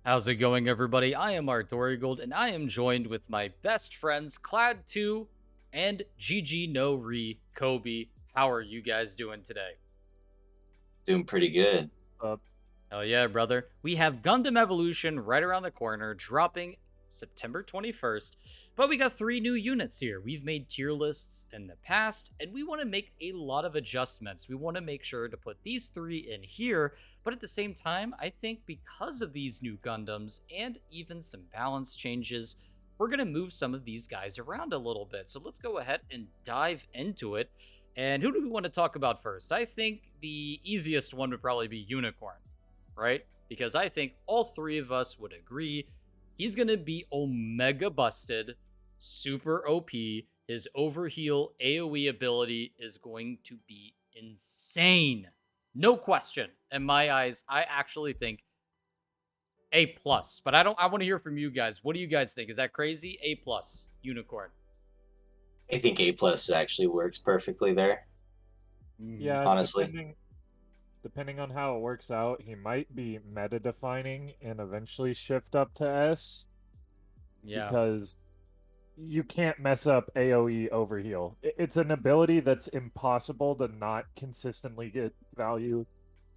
How's it going, everybody? I am Gold, and I am joined with my best friends, Clad2 and GG No Re Kobe. How are you guys doing today? Doing pretty good. Up. Hell yeah, brother. We have Gundam Evolution right around the corner, dropping September 21st. But we got 3 new units here. We've made tier lists in the past, and we want to make a lot of adjustments. We want to make sure to put these 3 in here, but at the same time, I think because of these new Gundams and even some balance changes, we're going to move some of these guys around a little bit. So let's go ahead and dive into it. And who do we want to talk about first? I think the easiest one would probably be Unicorn, right? Because I think all 3 of us would agree he's going to be Omega busted, super OP. His overheal AoE ability is going to be insane. No question. In my eyes, I actually think A+. But I want to hear from you guys. What do you guys think? Is that crazy? A+, Unicorn. I think A plus actually works perfectly there. Yeah, Honestly. depending on how it works out, he might be meta defining and eventually shift up to S. Yeah. Because you can't mess up AoE overheal. It's an ability that's impossible to not consistently get value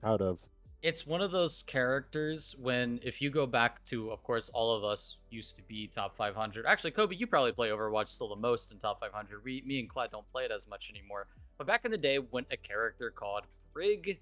out of. It's one of those characters when, if you go back to, of course, all of us used to be top 500. Actually, Kobe, you probably play Overwatch still the most in top 500. Me and Clyde don't play it as much anymore. But back in the day, when a character called Brigitte,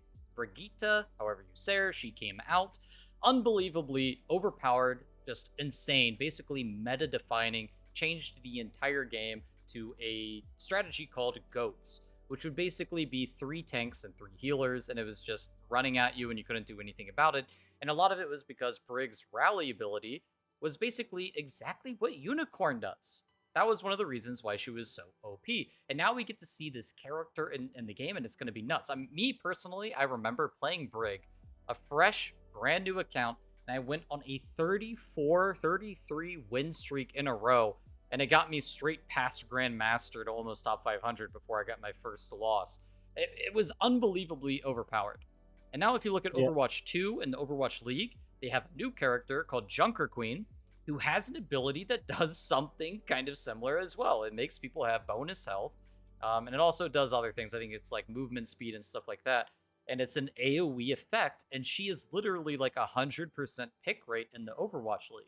however you say her, she came out, unbelievably overpowered, just insane, basically meta-defining, changed the entire game to a strategy called GOATS, which would basically be 3 tanks and 3 healers, and it was just running at you and you couldn't do anything about it. And a lot of it was because Brig's rally ability was basically exactly what Unicorn does. That was one of the reasons why she was so OP. And now we get to see this character in the game, and it's going to be nuts. Me personally, I remember playing Brig, a fresh, brand new account, and I went on a 34, 33 win streak in a row, and it got me straight past Grandmaster to almost top 500 before I got my first loss. It was unbelievably overpowered. And now if you look at Overwatch 2 and the Overwatch League, they have a new character called Junker Queen, who has an ability that does something kind of similar as well. It makes people have bonus health, and it also does other things. I think it's like movement speed and stuff like that. And it's an AoE effect, and she is literally like 100% pick rate in the Overwatch League.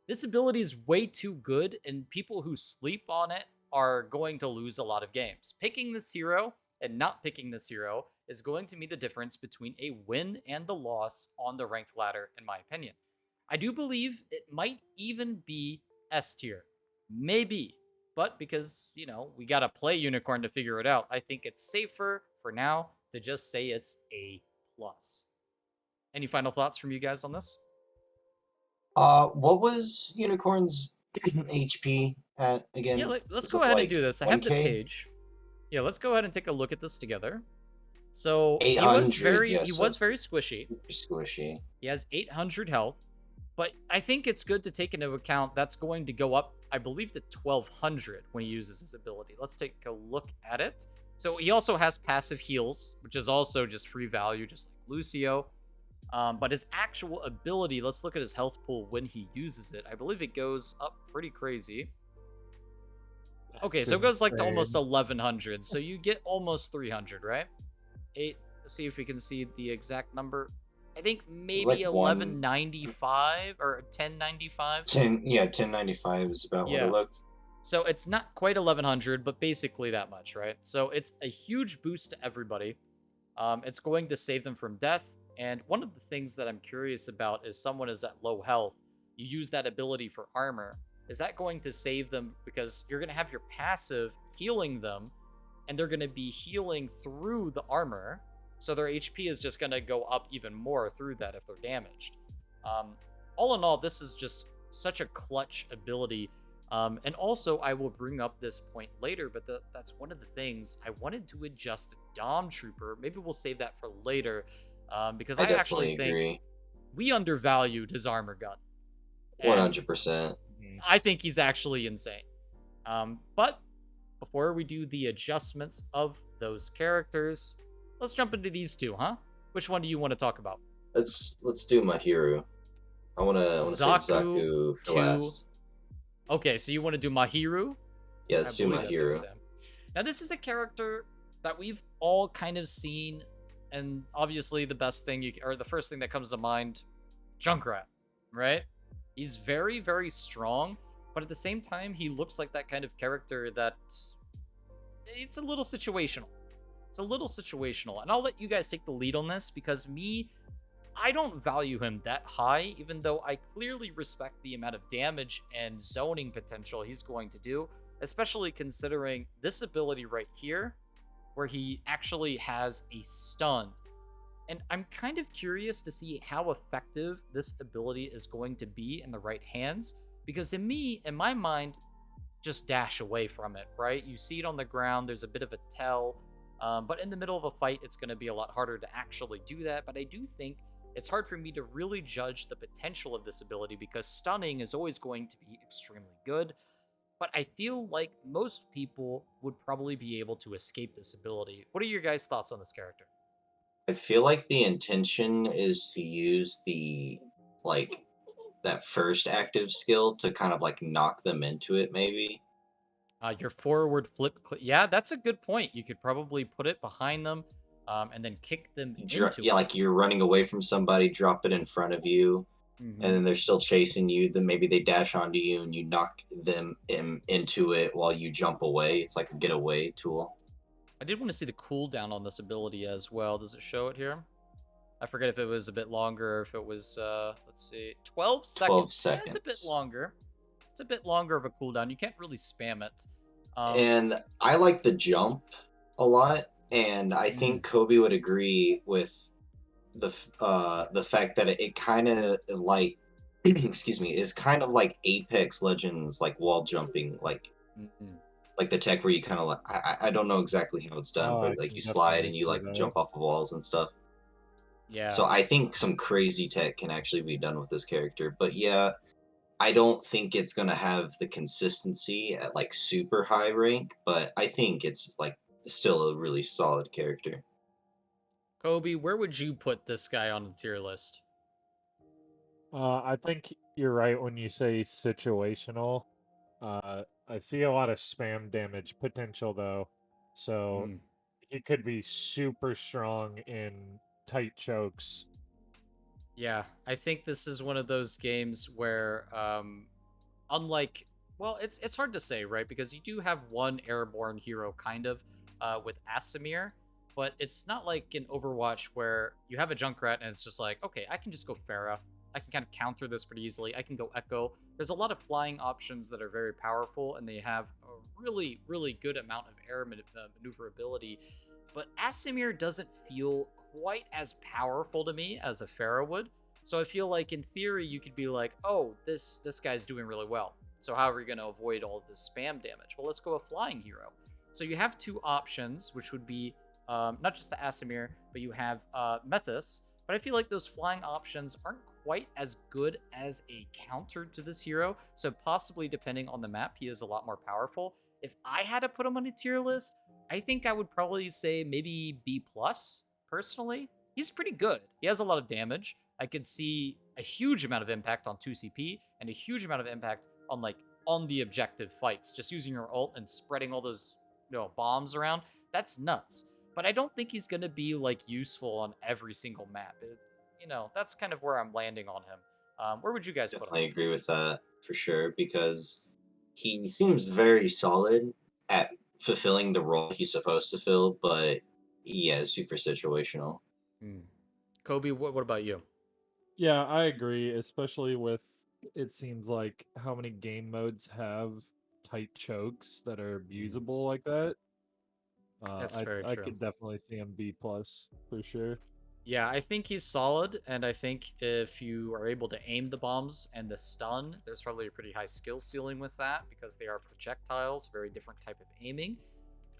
This ability is way too good, and people who sleep on it are going to lose a lot of games. Picking this hero and not picking this hero is going to be the difference between a win and the loss on the ranked ladder, in my opinion. I do believe it might even be S tier. Maybe. But because, we got to play Unicorn to figure it out, I think it's safer for now to just say it's A+. Any final thoughts from you guys on this? What was Unicorn's HP at again? Yeah, let's Was go it ahead and like do this. I have the 1K? page. Yeah, let's go ahead and take a look at this together. So he 800, was very yeah, he so was very squishy. super squishy. He has 800 health, but I think it's good to take into account that's going to go up, I believe, to 1200 when he uses his ability. Let's take a look at it. So he also has passive heals, which is also just free value, just like Lucio. But his actual ability, let's look at his health pool when he uses it. I believe it goes up pretty crazy. Okay, so it goes like to almost 1100. So you get almost 300, right? Let's see if we can see the exact number. I think maybe like 1195 or 1095. 1095 is about what it looked. So it's not quite 1100, but basically that much, right? So it's a huge boost to everybody. It's going to save them from death. And one of the things that I'm curious about is someone is at low health. You use that ability for armor. Is that going to save them? Because you're going to have your passive healing them, and they're going to be healing through the armor. So their HP is just going to go up even more through that if they're damaged. All in all, this is just such a clutch ability. And also, I will bring up this point later, but that's one of the things I wanted to adjust Dom Trooper. Maybe we'll save that for later. Because I actually think we undervalued his armor gun. 100%. I think he's actually insane. But before we do the adjustments of those characters, let's jump into these 2, huh? Which one do you want to talk about? Let's do Mahiru. I wanna save Zaku Zaku for to. last. Okay, so you want to do Mahiru? Yeah, I let's do believe that's what I'm Mahiroo. saying. Now, this is a character that we've all kind of seen, and obviously the best thing or the first thing that comes to mind, Junkrat, right? He's very, very strong, but at the same time, he looks like that kind of character that it's a little situational. It's a little situational, and I'll let you guys take the lead on this because I don't value him that high, even though I clearly respect the amount of damage and zoning potential he's going to do, especially considering this ability right here, where he actually has a stun. And I'm kind of curious to see how effective this ability is going to be in the right hands, because in my mind, just dash away from it, right? You see it on the ground, there's a bit of a tell, but in the middle of a fight, it's going to be a lot harder to actually do that. But I do think it's hard for me to really judge the potential of this ability because stunning is always going to be extremely good. But I feel like most people would probably be able to escape this ability. What are your guys' thoughts on this character? I feel like the intention is to use like that first active skill to kind of like knock them into it, maybe. Your forward flip, yeah, that's a good point. You could probably put it behind them, and then kick them into Yeah, it. like you're running away from somebody, drop it in front of you, and Mm-hmm. then they're still chasing you. Then maybe they dash onto you and you knock them into it while you jump away. It's like a getaway tool. I did want to see the cooldown on this ability as well. Does it show it here? I forget if it was a bit longer, or if it was, let's see, 12 12 seconds. Yeah, it's a bit seconds. longer. It's a bit longer of a cooldown. You can't really spam it. And I like the jump a lot, and I think Kobe would agree with the fact that it kind of like excuse me, is kind of like Apex Legends, like wall jumping, like the tech where you kind of like I don't know exactly how it's done, Oh, I but like can you slide definitely and you see like that. jump off of walls and stuff. Yeah. So I think some crazy tech can actually be done with this character. But yeah, I don't think it's gonna have the consistency at like super high rank, but I think it's like still a really solid character. Kobe, where would you put this guy on the tier list? I think you're right when you say situational. I see a lot of spam damage potential though, so Mm. he could be super strong in tight chokes. Yeah, I think this is one of those games where, unlike, well, it's hard to say, right? Because you do have one airborne hero, kind of, with Asimir, but it's not like in Overwatch where you have a Junkrat and it's just like, okay, I can just go Pharah. I can kind of counter this pretty easily. I can go Echo. There's a lot of flying options that are very powerful, and they have a really, really good amount of air maneuverability. But Asimir doesn't feel quite as powerful to me as a Pharah would. So I feel like in theory you could be like, oh, this guy's doing really well. So how are we going to avoid all of this spam damage? Well, let's go a flying hero. So you have two options, which would be not just the Asimir, but you have Methus. But I feel like those flying options aren't quite as good as a counter to this hero. So possibly depending on the map, he is a lot more powerful. If I had to put him on a tier list, I think I would probably say maybe B plus. Personally, he's pretty good. He has a lot of damage. I could see a huge amount of impact on 2CP and a huge amount of impact on on the objective fights. Just using your ult and spreading all those bombs around. That's nuts. But I don't think he's gonna be like useful on every single map. That's kind of where I'm landing on him. Where would you guys put him? Definitely agree with that for sure because he seems very solid at fulfilling the role he's supposed to fill, but yeah, super situational. Hmm. Kobe, what about you? Yeah, I agree, especially with it seems like how many game modes have tight chokes that are abusable like that. That's very I true. could definitely see him B plus for sure. Yeah, I think he's solid, and I think if you are able to aim the bombs and the stun, there's probably a pretty high skill ceiling with that because they are projectiles, very different type of aiming.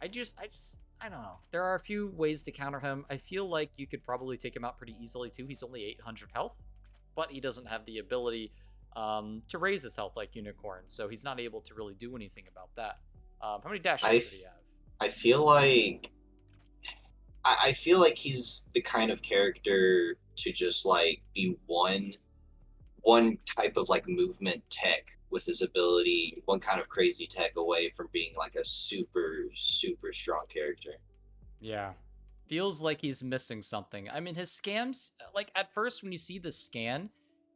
I don't know. There are a few ways to counter him. I feel like you could probably take him out pretty easily too. He's only 800 health, but he doesn't have the ability to raise his health like Unicorn, so he's not able to really do anything about that. How many dashes I did he have? I feel like I feel like he's the kind of character to just like be one one type of like movement tech with his ability, one kind of crazy tech away from being like a super super strong character. Yeah. Feels like he's missing something. I mean, his scams, like at first when you see the scan,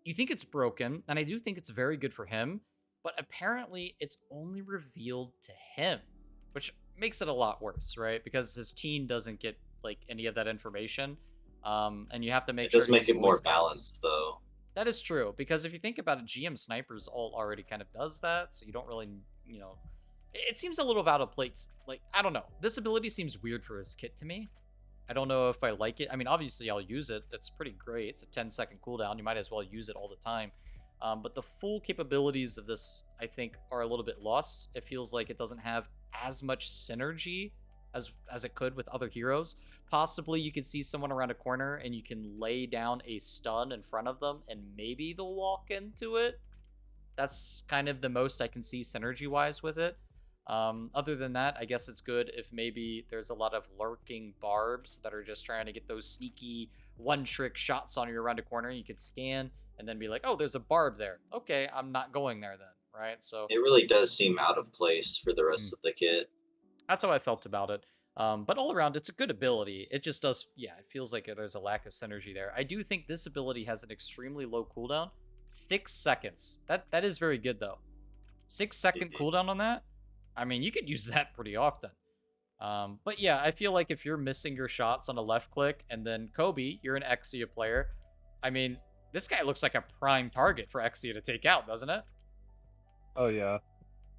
you think it's broken, and I do think it's very good for him, but apparently it's only revealed to him, which makes it a lot worse, right? Because his team doesn't get like any of that information. And you have to make It sure does to make use it voice more comms. balanced though. That is true, because if you think about it, GM Snipers all already kind of does that, so you don't really, you know, it seems a little out of place. Like, I don't know. This ability seems weird for his kit to me. I don't know if I like it. I mean, obviously I'll use it. That's pretty great. It's a 10-second cooldown. You might as well use it all the time. But the full capabilities of this, I think, are a little bit lost. It feels like it doesn't have as much synergy as it could with other heroes. Possibly you could see someone around a corner and you can lay down a stun in front of them and maybe they'll walk into it. That's kind of the most I can see synergy-wise with it. Other than that, I guess it's good if maybe there's a lot of lurking barbs that are just trying to get those sneaky one-trick shots on you around a corner. You could scan and then be like, oh, there's a barb there. Okay, I'm not going there then, right? So It really does seem out of place for the rest of the kit. that's how I felt about it. But all around, it's a good ability. It just does, yeah, it feels like there's a lack of synergy there. I do think this ability has an extremely low cooldown. 6 seconds. That is very good, though. 6-second cooldown on that? I mean, you could use that pretty often. But yeah, I feel like if you're missing your shots on a left click, and then Kobe, you're an Exia player. I mean, this guy looks like a prime target for Exia to take out, doesn't it? Oh yeah.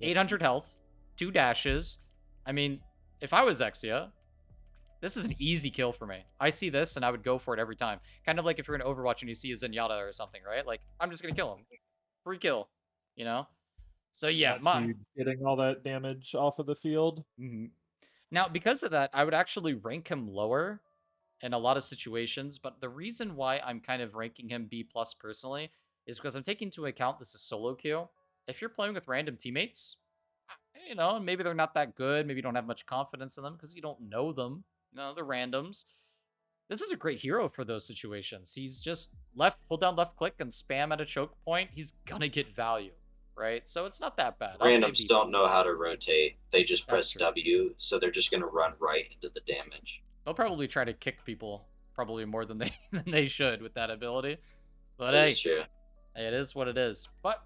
800 health, 2 dashes. I mean, if I was Exia, this is an easy kill for me. I see this and I would go for it every time. Kind of like if you're in Overwatch and you see a Zenyatta or something, right? Like, I'm just going to kill him. Free kill, you know? So yeah, That's huge, getting all that damage off of the field. Now, because of that, I would actually rank him lower in a lot of situations, but the reason why I'm kind of ranking him B plus personally is because I'm taking into account this is solo queue. If you're playing with random teammates, you know, maybe they're not that good, maybe you don't have much confidence in them because you don't know them. No, they're randoms. This is a great hero for those situations. He's just hold down left click and spam at a choke point. He's gonna get value, right? So it's not that bad. Randoms don't know how to rotate. They just press true. W, so they're just gonna run right into the damage. They'll probably try to kick people probably more than they should with that ability. But That hey, is true. it is what it is. But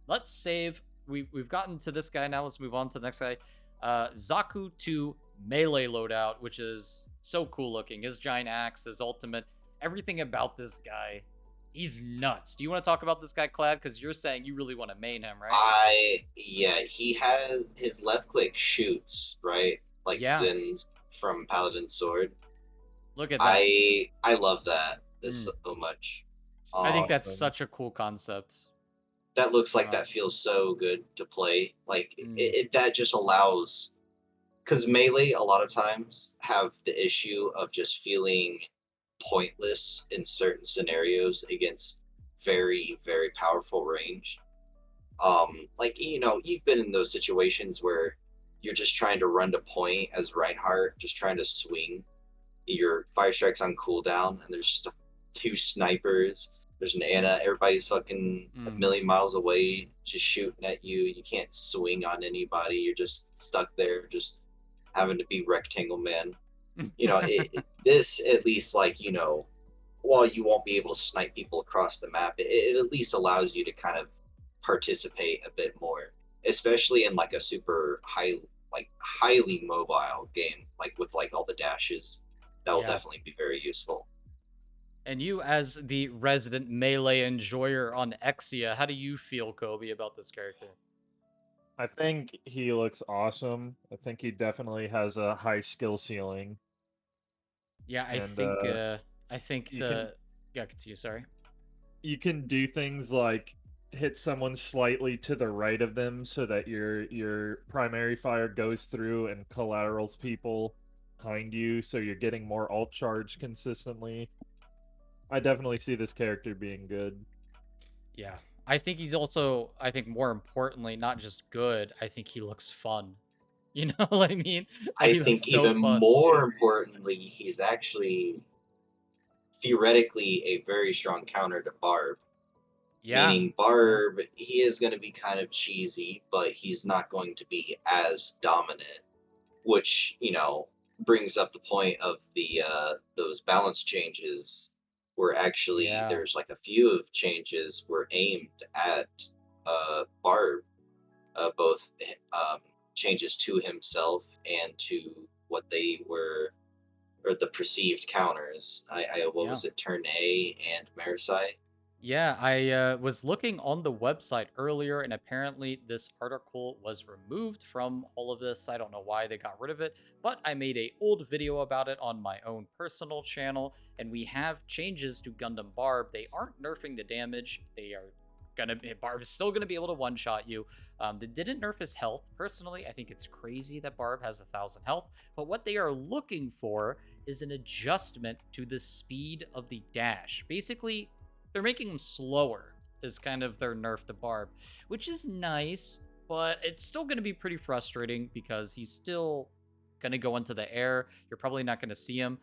let's save. We've gotten to this guy now. Let's move on to the next guy. Zaku to Melee loadout, which is so cool looking. His giant axe, his ultimate, everything about this guy. He's nuts. Do you want to talk about this guy, Clad? Because you're saying you really want to main him, right? Yeah, he has his left click shoots, right? Like Zin's from Paladin's Sword. Look at that. I love that so much. I think that's such a cool concept. That looks like that feels so good to play. Like that just allows, because Melee a lot of times have the issue of just feeling pointless in certain scenarios against very very powerful range. Like, you know, you've been in those situations where you're just trying to run to point as Reinhardt, just trying to swing your fire strikes on cooldown, and there's just two snipers. There's an Ana. Everybody's fucking a million miles away, just shooting at you. You can't swing on anybody. You're just stuck there, just having to be rectangle man. You know, this at least, like, you know, while you won't be able to snipe people across the map, it at least allows you to kind of participate a bit more, especially in like a super highly mobile game, like with like all the dashes. That will definitely be very useful. And you, as the resident Melee enjoyer on Exia, how do you feel, Kobe, about this character? I think he looks awesome. I think he definitely has a high skill ceiling. Yeah, I think continue, sorry. You can do things like hit someone slightly to the right of them so that your primary fire goes through and collaterals people behind you, so you're getting more ult charge consistently. I definitely see this character being good. Yeah. I think he's also, I think more importantly, not just good, I think he looks fun. You know what I mean? I think even more importantly, he's actually theoretically a very strong counter to Barb. Yeah. Meaning Barb, he is going to be kind of cheesy, but he's not going to be as dominant, which, brings up the point of the those balance changes where actually Yeah. there's like a few of changes were aimed at Barb, both changes to himself and to what they were, or the perceived counters. What Yeah. was it, Turn A and Marasai? Yeah, I was looking on the website earlier, and apparently this article was removed from all of this. I don't know why they got rid of it, but I made a old video about it on my own personal channel, and we have changes to Gundam Barb. They aren't nerfing the damage. They are Barb is still gonna be able to one-shot you. They didn't nerf his health. Personally, I think it's crazy that Barb has 1,000 health, but what they are looking for is an adjustment to the speed of the dash. Basically, they're making him slower is kind of their nerf to Barb, which is nice, but it's still going to be pretty frustrating because he's still going to go into the air. You're probably not going to see him.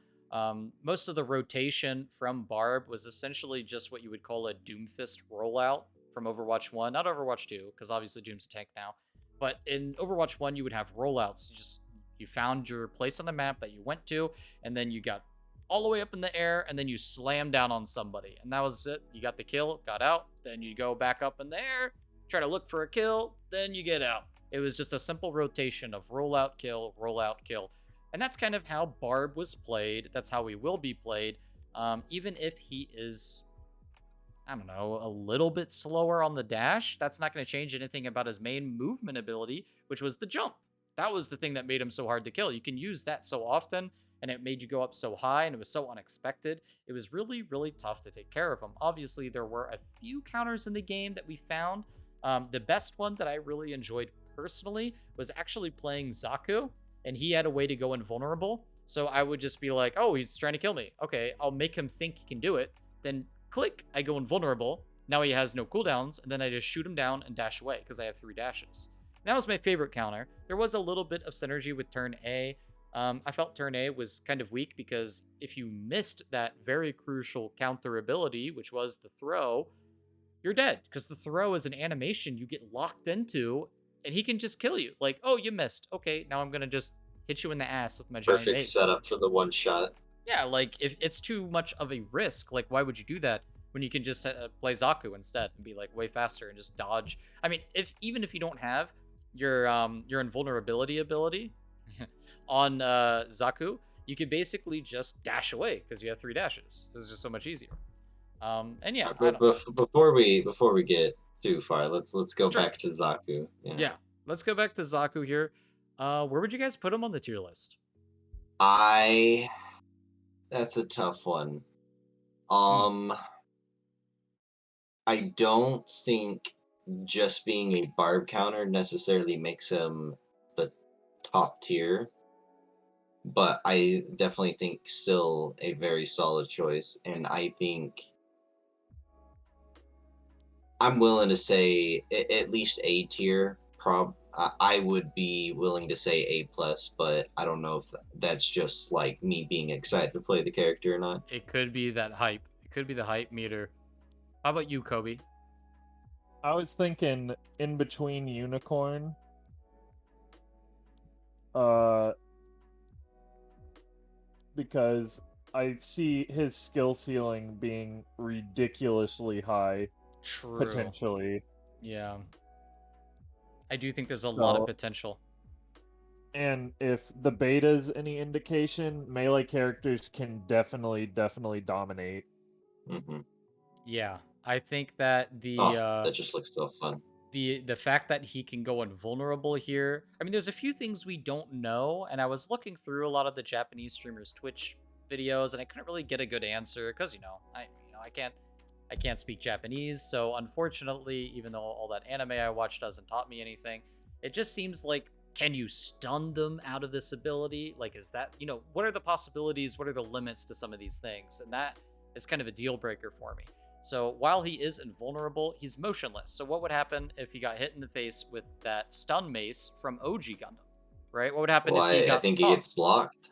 Most of the rotation from Barb was essentially just what you would call a Doomfist rollout from Overwatch 1, not Overwatch 2, because obviously Doom's a tank now. But in Overwatch 1, you would have rollouts. You found your place on the map that you went to, and then you got all the way up in the air, and then you slam down on somebody. And that was it. You got the kill, got out, then you go back up in the air, try to look for a kill, then you get out. It was just a simple rotation of rollout, kill, rollout, kill. And that's kind of how Barb was played. That's how he will be played. Even if he is, I don't know, a little bit slower on the dash, that's not going to change anything about his main movement ability, which was the jump. That was the thing that made him so hard to kill. You can use that so often, and it made you go up so high, and it was so unexpected. It was really, really tough to take care of him. Obviously, there were a few counters in the game that we found. The best one that I really enjoyed personally was actually playing Zaku, and he had a way to go invulnerable. So I would just be like, oh, he's trying to kill me. Okay, I'll make him think he can do it. Then click, I go invulnerable. Now he has no cooldowns, and then I just shoot him down and dash away because I have 3 dashes. That was my favorite counter. There was a little bit of synergy with turn A. I felt turn A was kind of weak because if you missed that very crucial counter ability, which was the throw, you're dead. Because the throw is an animation you get locked into, and he can just kill you. Like, oh, you missed. Okay, now I'm going to just hit you in the ass with my giant Perfect mace. setup for the one shot. Yeah, like, if it's too much of a risk, like, why would you do that when you can just play Zaku instead and be, like, way faster and just dodge? I mean, even if you don't have your invulnerability ability on Zaku, you could basically just dash away because you have 3 dashes. It's just so much easier. And yeah, I don't know. Before we get too far, let's go Sure. back to Zaku. Yeah, let's go back to Zaku here. Where would you guys put him on the tier list? That's a tough one. I don't think just being a Barb counter necessarily makes him the top tier, but I definitely think still a very solid choice, and I think I'm willing to say at least A tier. I would be willing to say A plus, but I don't know if that's just like me being excited to play the character or not. It could be that hype. It could be the hype meter. How about you, Kobe? I was thinking in between Unicorn. Because I see his skill ceiling being ridiculously high, True. potentially. Yeah. I do think there's a lot of So- potential. And if the beta's any indication, melee characters can definitely dominate. Mm-hmm. Yeah. I think that That just looks so fun. the fact that he can go invulnerable here. I mean, there's a few things we don't know, and I was looking through a lot of the Japanese streamers' Twitch videos, and I couldn't really get a good answer because I can't speak Japanese, so unfortunately, even though all that anime I watched hasn't taught me anything, it just seems like, can you stun them out of this ability? Like, is that, what are the possibilities? What are the limits to some of these things? And that is kind of a deal breaker for me. So while he is invulnerable, he's motionless. So what would happen if he got hit in the face with that stun mace from OG Gundam, right? What would happen Well, if he got I think he gets tossed? blocked.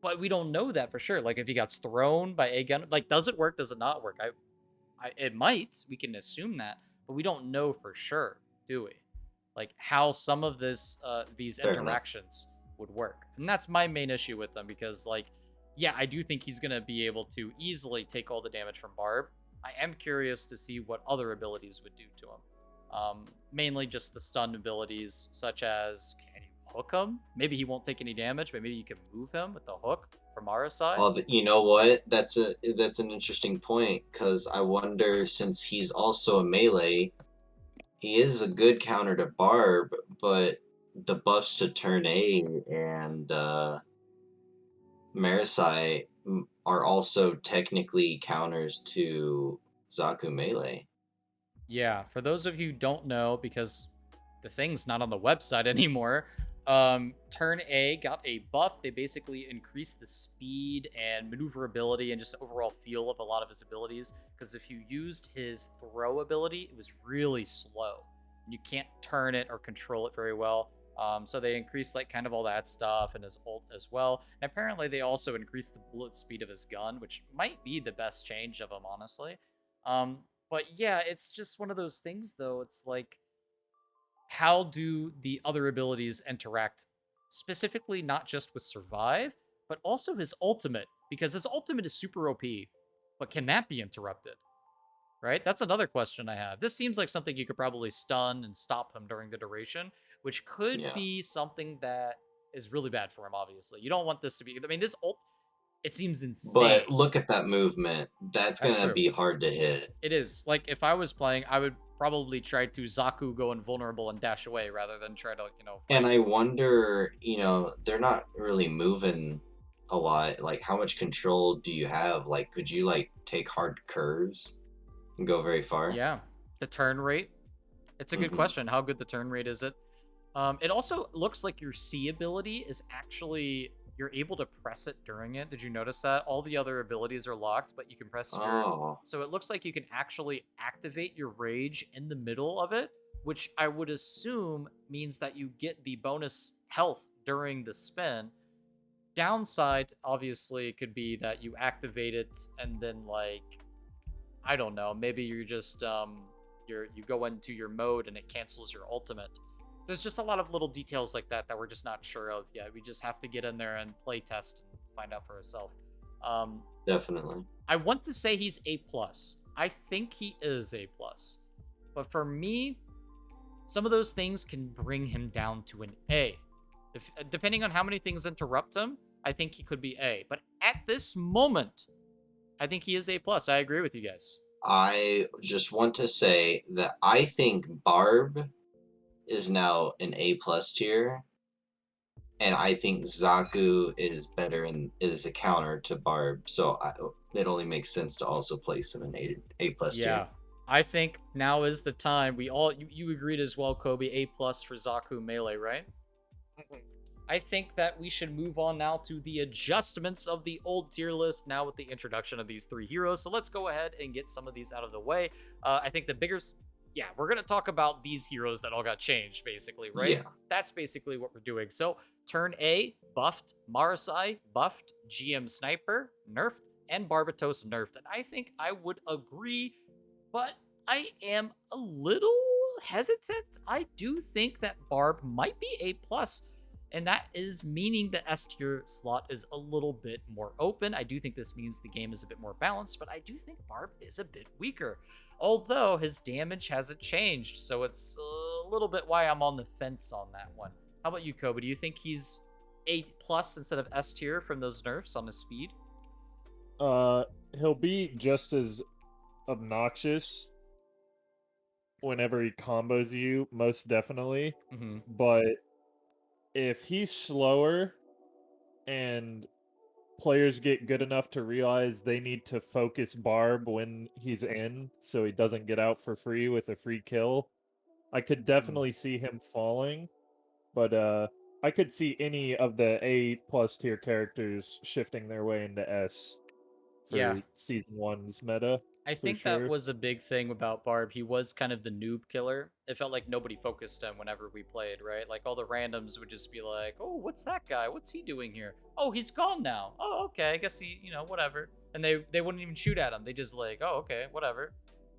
But we don't know that for sure. Like, if he got thrown by a gun, like, does it work? Does it not work? It might. We can assume that, but we don't know for sure, do we? Like how some of these Fair enough. interactions would work, and that's my main issue with them because, like, yeah, I do think he's gonna be able to easily take all the damage from Barb. I am curious to see what other abilities would do to him. Mainly just the stun abilities, such as can you hook him? Maybe he won't take any damage, but maybe you can move him with the hook from Marasai. Well, you know what? That's an interesting point because I wonder, since he's also a melee, he is a good counter to Barb, but the buffs to Turn A and Marasai are also technically counters to Zaku Melee. Yeah, for those of you who don't know, because the thing's not on the website anymore, Turn A got a buff. They basically increased the speed and maneuverability and just overall feel of a lot of his abilities. Because if you used his throw ability, it was really slow. And you can't turn it or control it very well. So they increased like kind of all that stuff and his ult as well. And apparently they also increased the bullet speed of his gun, which might be the best change of him, honestly. But yeah, it's just one of those things, though. It's like, how do the other abilities interact, specifically not just with Survive, but also his ultimate? Because his ultimate is super OP, but can that be interrupted? Right? That's another question I have. This seems like something you could probably stun and stop him during the duration, which could Yeah. be something that is really bad for him, obviously. You don't want this to be. I mean, this ult, it seems insane. But look at that movement. That's gonna true. be hard to hit. It is. Like, if I was playing, I would probably try to Zaku go invulnerable and dash away rather than try to, fight. And I wonder, they're not really moving a lot. Like, how much control do you have? Like, could you like take hard curves and go very far? Yeah. The turn rate. It's a good question. How good the turn rate is it? It also looks like your C ability is actually, you're able to press it during it. Did you notice that? All the other abilities are locked, but you can press your... Oh, So it looks like you can actually activate your rage in the middle of it, which I would assume means that you get the bonus health during the spin. Downside, obviously, could be that you activate it and then, like, I don't know, maybe you're just you go into your mode and it cancels your ultimate. There's just a lot of little details like that that we're just not sure of yet. We just have to get in there and play test and find out for ourselves. definitely. I want to say he's A+. I think he is A+. But for me, some of those things can bring him down to an A. If, depending on how many things interrupt him, I think he could be A. But at this moment, I think he is A+. I agree with you guys. I just want to say that I think Barb is now an A+ tier, and I think Zaku is better and is a counter to Barb. So it only makes sense to also place him in A+ Yeah. tier. I think now is the time. We all you agreed as well, Kobe. A+ for Zaku Melee, right? I think that we should move on now to the adjustments of the old tier list now with the introduction of these three heroes. So let's go ahead and get some of these out of the way. I think the bigger... Yeah, we're going to talk about these heroes that all got changed, basically, right? Yeah. That's basically what we're doing. So, Turn A, buffed. Marasai, buffed. GM Sniper, nerfed. And Barbatos, nerfed. And I think I would agree, but I am a little hesitant. I do think that Barb might be A+, and that is meaning the S tier slot is a little bit more open. I do think this means the game is a bit more balanced, but I do think Barb is a bit weaker. Although his damage hasn't changed, so it's a little bit why I'm on the fence on that one. How about you, Kobe? Do you think he's A+ instead of S tier from those nerfs on his speed? He'll be just as obnoxious whenever he combos you, most definitely. Mm-hmm. But if he's slower and players get good enough to realize they need to focus Barb when he's in so he doesn't get out for free with a free kill, I could definitely see him falling. But I could see any of the A+ tier characters shifting their way into S for Season 1's meta. I think that was a big thing about Barb. He was kind of the noob killer. It felt like nobody focused him whenever we played, right? Like, all the randoms would just be like, oh, what's that guy? What's he doing here? Oh, he's gone now. Oh, okay. I guess he, whatever. And they wouldn't even shoot at him. They just like, oh, okay, whatever.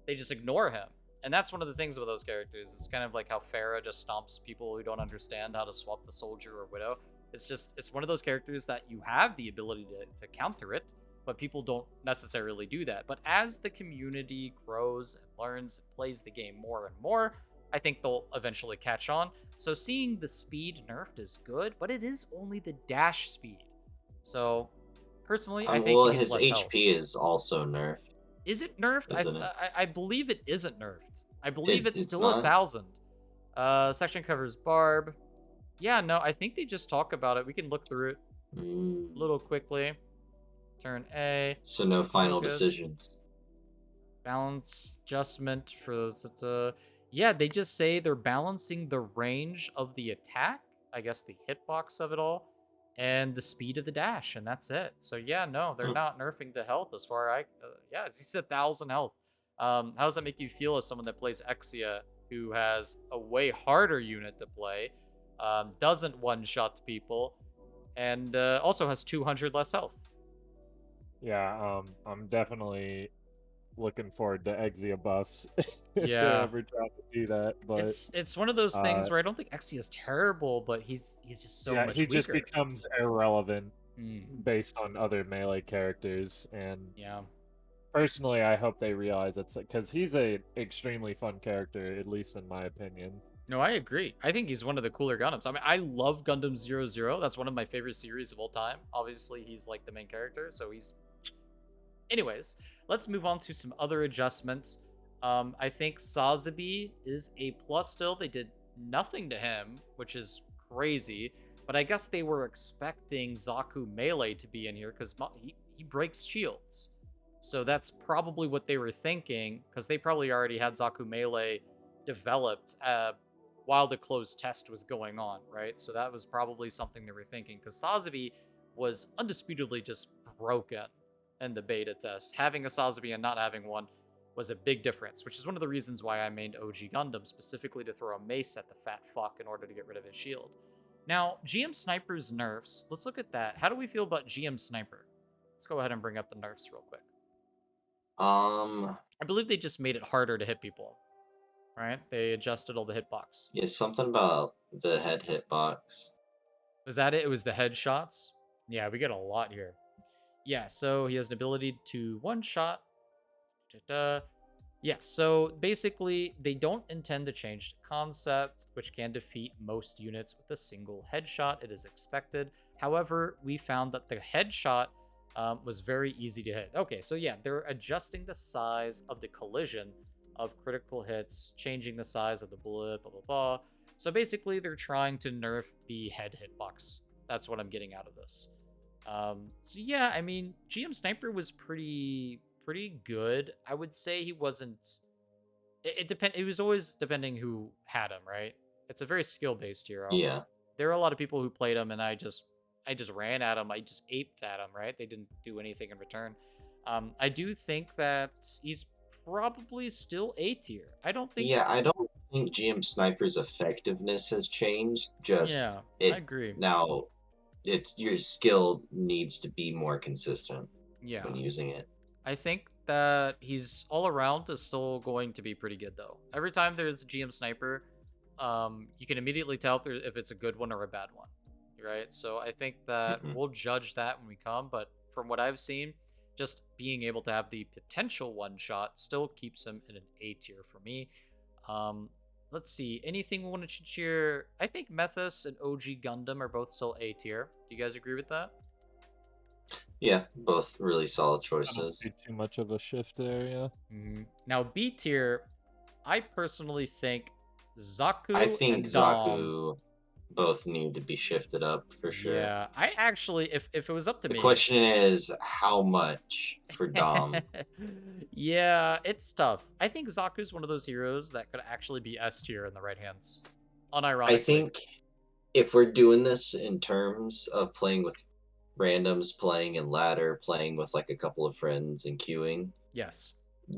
they just ignore him. And that's one of the things with those characters. It's kind of like how Farah just stomps people who don't understand how to swap the soldier or widow. It's one of those characters that you have the ability to counter it, but people don't necessarily do that. But as the community grows and learns and plays the game more and more, I think they'll eventually catch on. So seeing the speed nerfed is good, but it is only the dash speed. So personally, I think well, he needs his less HP health. is also nerfed. Is it nerfed? Isn't it? I believe it isn't nerfed. I believe it's It's still not? 1,000. Section covers Barb. Yeah, no, I think they just talk about it. We can look through it a little quickly. Turn A. So no final Focus. decisions. Balance adjustment for the. Yeah, they just say they're balancing the range of the attack, I guess the hitbox of it all, and the speed of the dash, and that's it. So yeah, no, they're not nerfing the health as far as yeah, he's 1,000 health. How does that make you feel as someone that plays Exia, who has a way harder unit to play, doesn't one-shot people, and also has 200 less health? Yeah, I'm definitely looking forward to Exia buffs if they Yeah. ever try to do that. But It's one of those things where I don't think Exia is terrible, but he's just so yeah, much he weaker. just becomes irrelevant Mm, based on other melee characters. And yeah. personally, I hope they realize it's because he's a extremely fun character, at least in my opinion. No, I agree. I think he's one of the cooler Gundams. I mean, I love Gundam 00. That's one of my favorite series of all time. Obviously, he's like the main character, so he's... Anyways, let's move on to some other adjustments. I think Sazabi is a plus still. They did nothing to him, which is crazy. But I guess they were expecting Zaku Melee to be in here because he breaks shields. So that's probably what they were thinking, because they probably already had Zaku Melee developed while the closed test was going on, right? So that was probably something they were thinking, because Sazabi was undisputably just broken in the beta test. Having a Sazabi and not having one was a big difference, which is one of the reasons why I mained OG Gundam, specifically to throw a mace at the fat fuck in order to get rid of his shield. Now, GM Sniper's nerfs, let's look at that. How do we feel about GM Sniper? Let's go ahead and bring up the nerfs real quick. I believe they just made it harder to hit people, right? They adjusted all the hitbox. Yeah, something about the head hitbox. Was that it? It was the headshots? Yeah, we get a lot here. Yeah, so he has an ability to one-shot. Yeah, so basically, they don't intend to change the concept, which can defeat most units with a single headshot. It is expected. However, we found that the headshot was very easy to hit. Okay, so yeah, they're adjusting the size of the collision of critical hits, changing the size of the bullet, blah, blah, blah. So basically, they're trying to nerf the head hitbox. That's what I'm getting out of this. So yeah, I mean, GM Sniper was pretty good. I would say he wasn't... It was always depending who had him, right? It's a very skill-based hero. Yeah. There are a lot of people who played him, and I just ran at him. I just aped at him, right? They didn't do anything in return. I do think that he's probably still A tier. I don't think... Yeah, I don't think GM Sniper's effectiveness has changed. Just Yeah, I agree. Now, your skill needs to be more consistent Yeah. when using it. I think that he's all around is still going to be pretty good, though. Every time there's a GM Sniper, you can immediately tell if it's a good one or a bad one, right? So I think that we'll judge that when we come, but from what I've seen, just being able to have the potential one-shot still keeps him in an A tier for me. Let's see, anything we want to cheer? I think Methus and OG Gundam are both still A tier. Do you guys agree with that? Yeah, both really solid I don't choices. see too much of a shift there, yeah. Now, B tier, I personally think Zaku I think and Dom. Zaku both need to be shifted up for sure. Yeah, I actually, if it was up to The me... question is, how much for Dom? Yeah, it's tough. I think Zaku's one of those heroes that could actually be S tier in the right hands. Unironically. I think if we're doing this in terms of playing with randoms, playing in ladder, playing with like a couple of friends and queuing, Yes.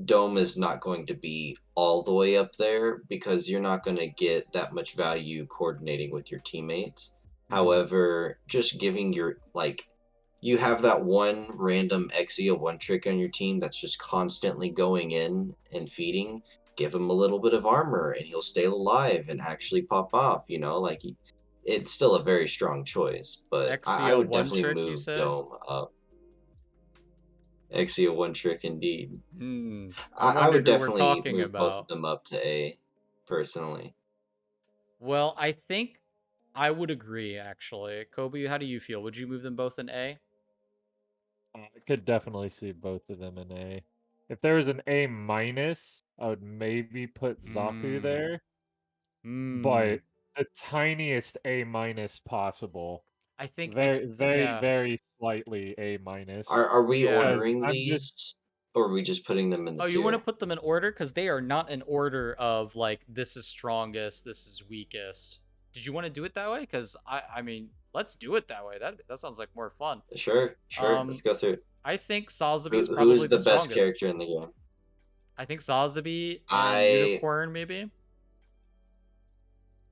Dome is not going to be all the way up there because you're not going to get that much value coordinating with your teammates. However, just giving your you have that one random Exia one trick on your team that's just constantly going in and feeding. Give him a little bit of armor, and he'll stay alive and actually pop off. Like it's still a very strong choice, but I Exia would one definitely trick, you move say? Dome up. Exia one trick indeed. I I wonder would who we're definitely talking move both of about. them up to A, personally. Well, I think I would agree, actually. Kobe, how do you feel? Would you move them both in A? I could definitely see both of them in A. If there was an A minus, I would maybe put Zaku Hmm. there, Hmm. but the tiniest A minus possible. I think Very, very, yeah. very slightly A minus. Are we Yeah. Because ordering I'm just these, or are we just putting them in the Oh, you want to tier? put them in order? Because they are not in order of, like, this is strongest, this is weakest. Did you want to do it that way? Because, I mean, let's do it that way. That sounds like more fun. Sure, sure. Let's Um, go through it. I think Sazabi is Who probably is the the best strongest. character in the game? I think Sazabi and I Unicorn, maybe.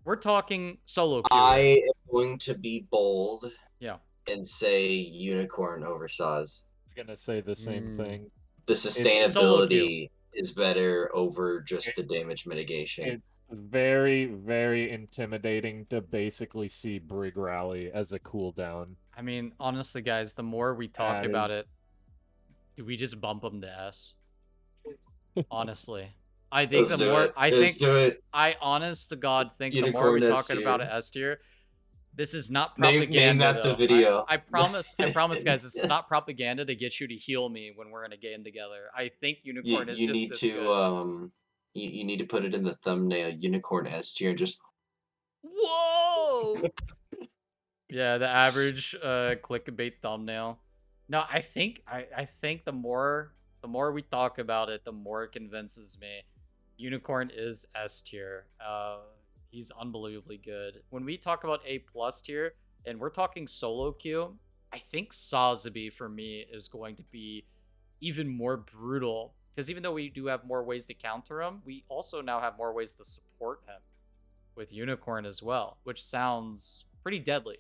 We're talking solo queue here. I am going to be bold Yeah. and say Unicorn over Saz. gonna say the same Mm. thing. The Solo queue. sustainability is better over just It, the damage mitigation. it's very, very intimidating to basically see Brig Rally as a cooldown. I mean, honestly, guys, the more we talk That about is it, do we just bump them to S? Honestly. I think Let's the do more it. Let's do it. I honest to God think the more we Unicorn S talking about tier. it S tier, this is not Name propaganda that the though. video. I promise guys, this is not propaganda to get you to heal me when we're in a game together. I think Unicorn is you just need this to good. you need to put it in the thumbnail. Unicorn S tier and just Whoa! Yeah, the average clickbait thumbnail. No, I think the more we talk about it, the more it convinces me. Unicorn is S tier. He's unbelievably good. When we talk about A plus tier, and we're talking solo queue, I think Sazabi for me is going to be even more brutal. Because even though we do have more ways to counter him, we also now have more ways to support him with Unicorn as well, which sounds pretty deadly.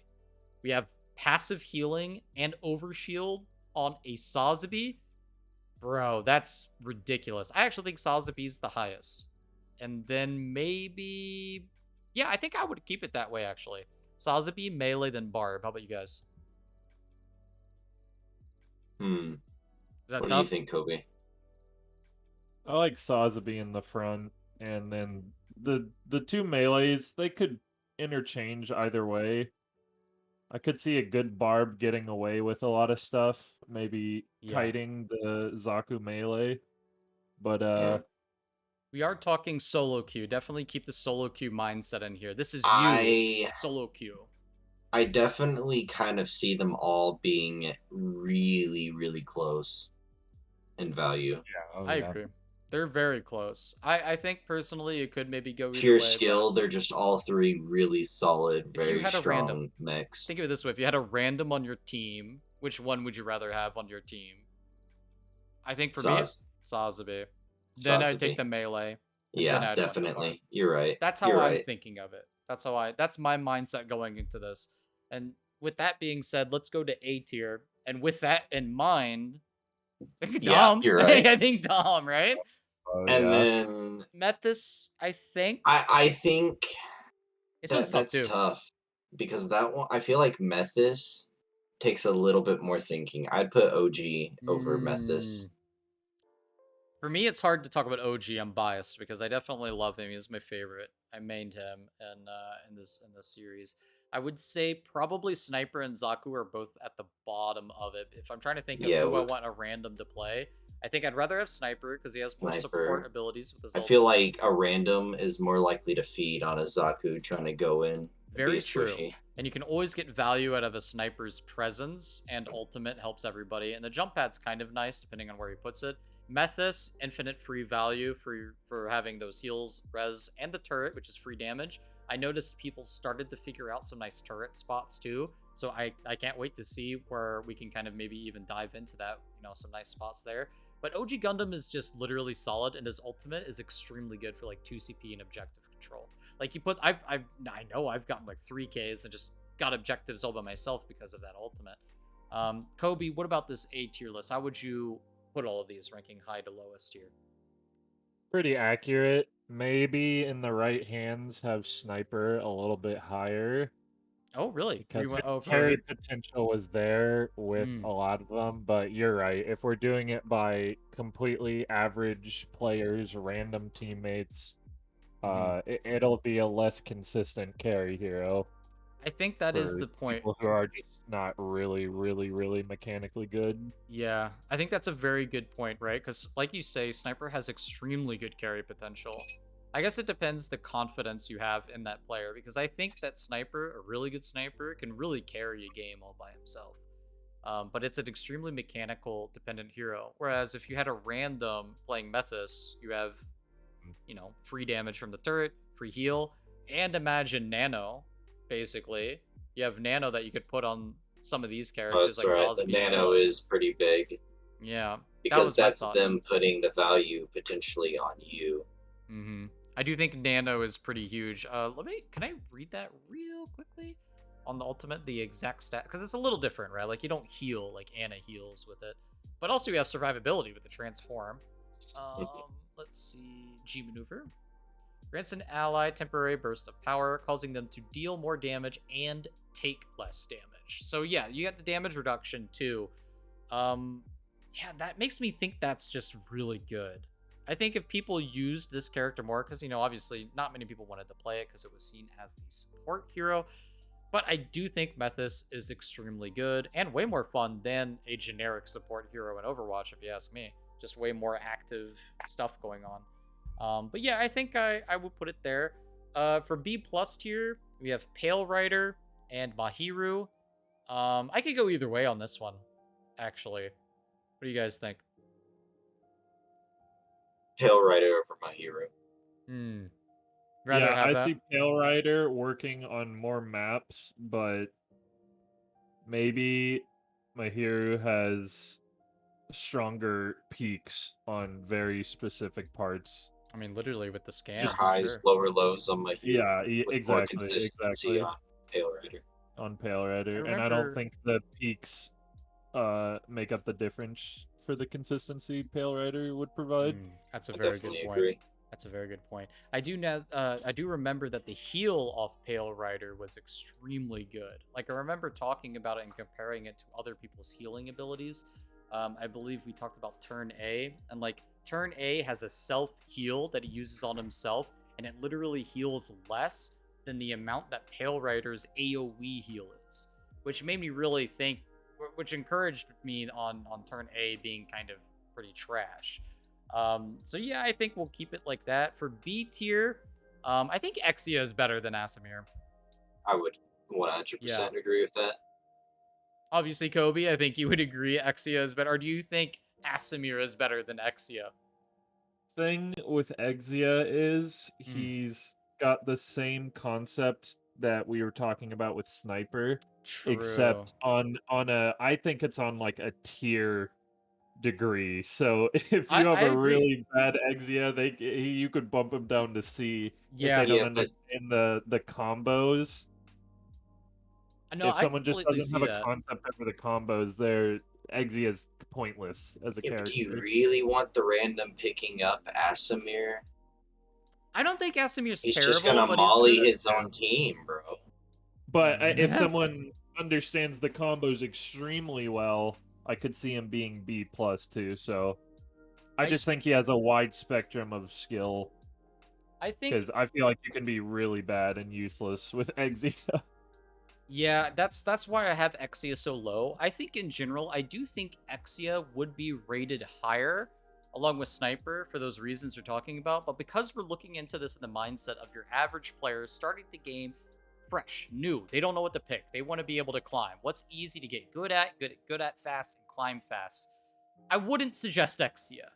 We have passive healing and overshield on a Sazabi. Bro, that's ridiculous. I actually think Sazabi's the highest. And then maybe... Yeah, I think I would keep it that way, actually. Sazabi, Melee, then Barb. How about you guys? Is that what do you tough? think, Kobe? I like Sazabi in the front, and then the two melees, they could interchange either way. I could see a good Barb getting away with a lot of stuff, maybe Yeah. kiting the Zaku Melee. But Yeah. We are talking solo queue. Definitely keep the solo queue mindset in here. This is you, I solo queue. definitely kind of see them all being really, really close in value. I agree. They're very close. I think personally it could maybe go either Pure way, skill, they're just all three really solid, if you very had a random, strong mechs. think of it this way: if you had a random on your team, which one would you rather have on your team? I think for me, Sazabi. Then I'd take Sazabi. the Melee. Yeah, definitely. You're right. That's how You're I'm right. thinking of it. That's my mindset going into this. And with that being said, let's go to A tier. And with that in mind, I think Yeah, Dom. you're right. I think Dom, right? Oh, And yeah. then Metis, I think. I think It's that's tough because that one I feel like Methis takes a little bit more thinking. I'd put OG over Methis. For me, it's hard to talk about OG. I'm biased because I definitely love him. He's my favorite. I mained him in this series. I would say probably Sniper and Zaku are both at the bottom of it. If I'm trying to think of who I want a random to play, I think I'd rather have Sniper because he has more support abilities with his I feel like a random is more likely to feed on a Zaku trying to go in. Very true. And you can always get value out of a Sniper's presence, and ultimate helps everybody. And the jump pad's kind of nice depending on where he puts it. Methis, infinite free value for having those heals, res, and the turret, which is free damage. I noticed people started to figure out some nice turret spots too. So I can't wait to see where we can kind of maybe even dive into that, some nice spots there. But OG Gundam is just literally solid, and his ultimate is extremely good for like 2 CP and objective control. Like I know I've gotten like 3Ks and just got objectives all by myself because of that ultimate. Kobe, what about this A tier list? How would you put all of these ranking high to lowest here? Pretty accurate. Maybe in the right hands have Sniper a little bit higher Oh, really? You because went his over. carry potential was there with Mm, a lot of them. But you're right. If we're doing it by completely average players, random teammates, mhm. it'll be a less consistent carry hero I think that is for the point. people who are just not really, really, really mechanically good. Yeah, I think that's a very good point, right? Because, like you say, Sniper has extremely good carry potential. I guess it depends the confidence you have in that player, because I think that Sniper, a really good Sniper, can really carry a game all by himself. But it's an extremely mechanical dependent hero. Whereas if you had a random playing Methus, you have, free damage from the turret, free heal, and imagine Nano, basically. You have Nano that you could put on some of these Oh, characters that's like right. The Zosby and nano Elo. is pretty big Yeah, that because was my that's thought. them putting the value potentially on you. hmm I do think Nano is pretty huge. Can I read that real quickly? On the ultimate, the exact stat, because it's a little different, right? Like, you don't heal like Anna heals with it. But also you have survivability with the transform. Let's see. G maneuver. Grants an ally temporary burst of power, causing them to deal more damage and take less damage. So yeah, you get the damage reduction too. Yeah, that makes me think that's just really good. I think if people used this character more, because obviously not many people wanted to play it because it was seen as the support hero. But I do think Methus is extremely good and way more fun than a generic support hero in Overwatch, if you ask me. Just way more active stuff going on. But yeah, I think I would put it there. For B plus tier, we have Pale Rider and Mahiru. I could go either way on this one, actually. What do you guys think? Pale Rider over my hero. Hmm. Rather Yeah, have I that? see Pale Rider working on more maps, but maybe Mahiru has stronger peaks on very specific parts. I mean, literally with the Your scan for highs, sure. lower lows on my hero Yeah, with more exactly, consistency exactly. on Pale Rider. On Pale I Rider, and I don't remember. think the peaks make up the difference for the consistency Pale Rider would provide. That's a I very good definitely point. agree. That's a very good point. I do know. I do remember that the heal off Pale Rider was extremely good. Like, I remember talking about it and comparing it to other people's healing abilities. I believe we talked about Turn A, and like Turn A has a self heal that he uses on himself, and it literally heals less than the amount that Pale Rider's AOE heal is, which made me really think, which encouraged me on Turn A being kind of pretty trash. So yeah, I think we'll keep it like that. For B tier, I think Exia is better than Asimir. I would Yeah. 100% agree with that. Obviously, Kobe, I think you would agree Exia is better. Or do you think Asimir is better than Exia? Thing with Exia is Mhm. he's got the same concept that we were talking about with Sniper, True. except on a I think it's on like a tier degree. So if you I have a agree. really bad Exia, you could bump him down to C if they Yeah. don't Yeah, but understand the combos. No, If I someone just completely doesn't have see a that. concept over the combos, their Exia is pointless as a yeah, but do you character. really want the random picking up Asimir? I don't think Asimir's He's just terrible, gonna but he's molly just his own team, bro. But if someone understands the combos extremely well, I could see him being B plus too. So I I just think he has a wide spectrum of skill I think because I feel like you can be really bad and useless with Exia. Yeah, that's why I have Exia so low. I think in general, I do think Exia would be rated higher along with Sniper for those reasons you're talking about, but because we're looking into this in the mindset of your average player starting the game fresh, new, they don't know what to pick. They want to be able to climb. What's easy to get good at fast and climb fast. I wouldn't suggest Exia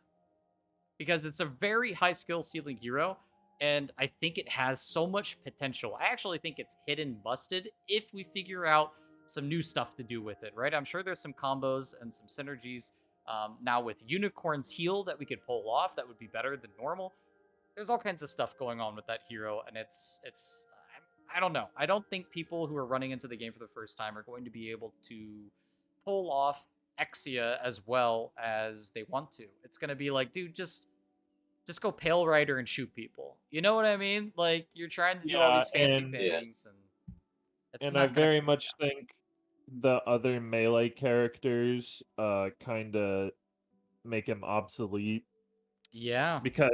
because it's a very high skill ceiling hero, and I think it has so much potential. I actually think it's hidden busted if we figure out some new stuff to do with it, right? I'm sure there's some combos and some synergies now with Unicorn's heal that we could pull off that would be better than normal. There's all kinds of stuff going on with that hero, and it's I don't know. I don't think people who are running into the game for the first time are going to be able to pull off Exia as well as they want to. It's gonna be like, dude, just go Pale Rider and shoot people. You know what I mean? Like you're trying to do all Yeah, these fancy and things, and it's and I not gonna very come much together. think the other melee characters kind of make him obsolete Yeah, because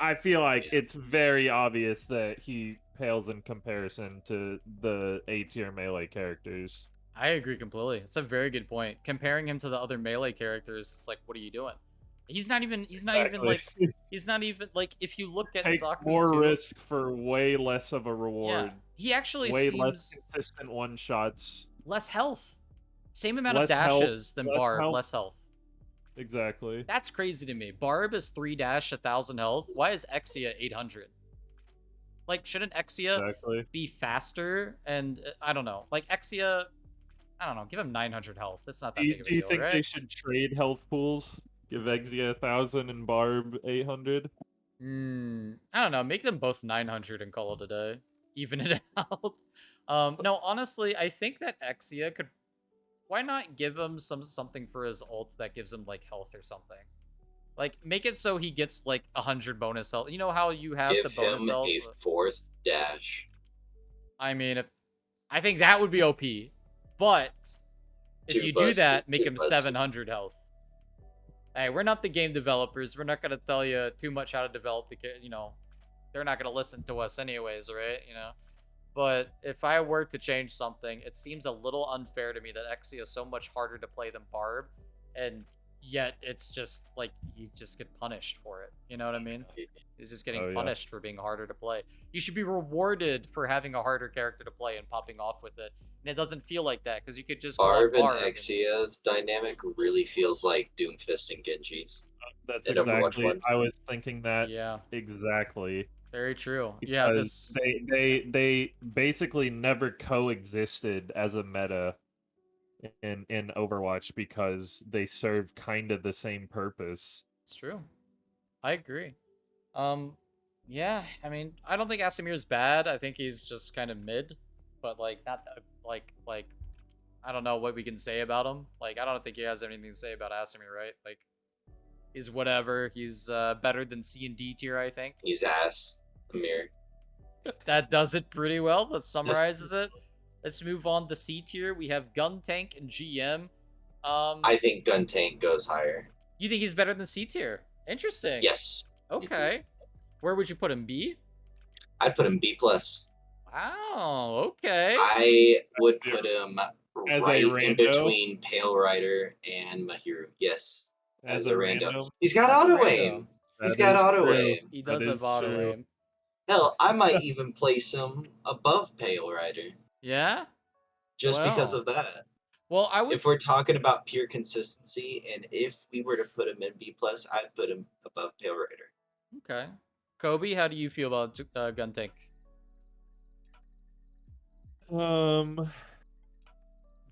I feel like Yeah. it's very obvious that he pales in comparison to the A tier melee characters. I agree completely. It's a very good point. Comparing him to the other melee characters, it's like, what are you doing? He's not even. He's not even Exactly. like. He's not even like. If you look at Takes Zaku more too, risk for way less of a yeah, reward. he actually Way less seems consistent one shots. less health. Same amount of Less health. dashes than Less Barb, health. less health. Exactly. That's crazy to me. Barb is 3 dash 1,000 health. Why is Exia 800? Like, shouldn't Exia Exactly. be faster? And I don't know. Like Exia, I don't know. Give him 900 health. That's not that Do you, big of a do you deal, think they right? should trade health pools? Give Exia 1,000 and Barb 800? I don't know. Make them both 900 and call it a day. Even it out. No, honestly, I think that Exia could. Why not give him something for his ult that gives him like health or something? Like make it so he gets like 100 bonus health. You know how you have Give the bonus him health? a 4th dash. I mean, if I think that would be OP, but if Too you do busted, that, make too him busted. 700 health. Hey, we're not the game developers. We're not gonna tell you too much how to develop the. You know, they're not gonna listen to us anyways, right? You know. But if I were to change something, it seems a little unfair to me that Exia is so much harder to play than Barb, and yet it's just like he's just get punished for it. You know what I mean? He's just getting Oh, yeah. punished for being harder to play. You should be rewarded for having a harder character to play and popping off with it. And it doesn't feel like that because you could just go on Barb and Barb. Exia's dynamic really feels like Doomfist and Genji's. That's In Overwatch exactly. 1. I was thinking that Yeah, exactly. very true. Yeah, Because this. they basically never coexisted as a meta in Overwatch because they serve kind of the same purpose. It's true. I agree. Yeah, I mean, I don't think Asimir's bad. I think he's just kind of mid, but like not like I don't know what we can say about him. Like I don't think he has anything to say about Asimir, right? Like he's whatever. He's better than C and D tier, I think. He's ass. Amir. That does it pretty well. That summarizes it. Let's move on to C tier. We have Gun Tank and GM. I think Gun Tank goes higher. You think he's better than C tier? Interesting. Yes. Okay. Where would you put him? B? I'd put him B+. Wow. Okay. I would put him As a right in rando? between Pale Rider and Mahiroo. Yes. As a random. He's got As a auto rando. aim. He's That got is auto true. aim. He That does have is auto true. aim. Hell, I might even place him above Pale Rider Yeah. just because Wow. of that. Well, I would. If we're talking about pure consistency, and if we were to put him in B+, I'd put him above Pale Rider. Okay. Kobe, how do you feel about Gun Tank?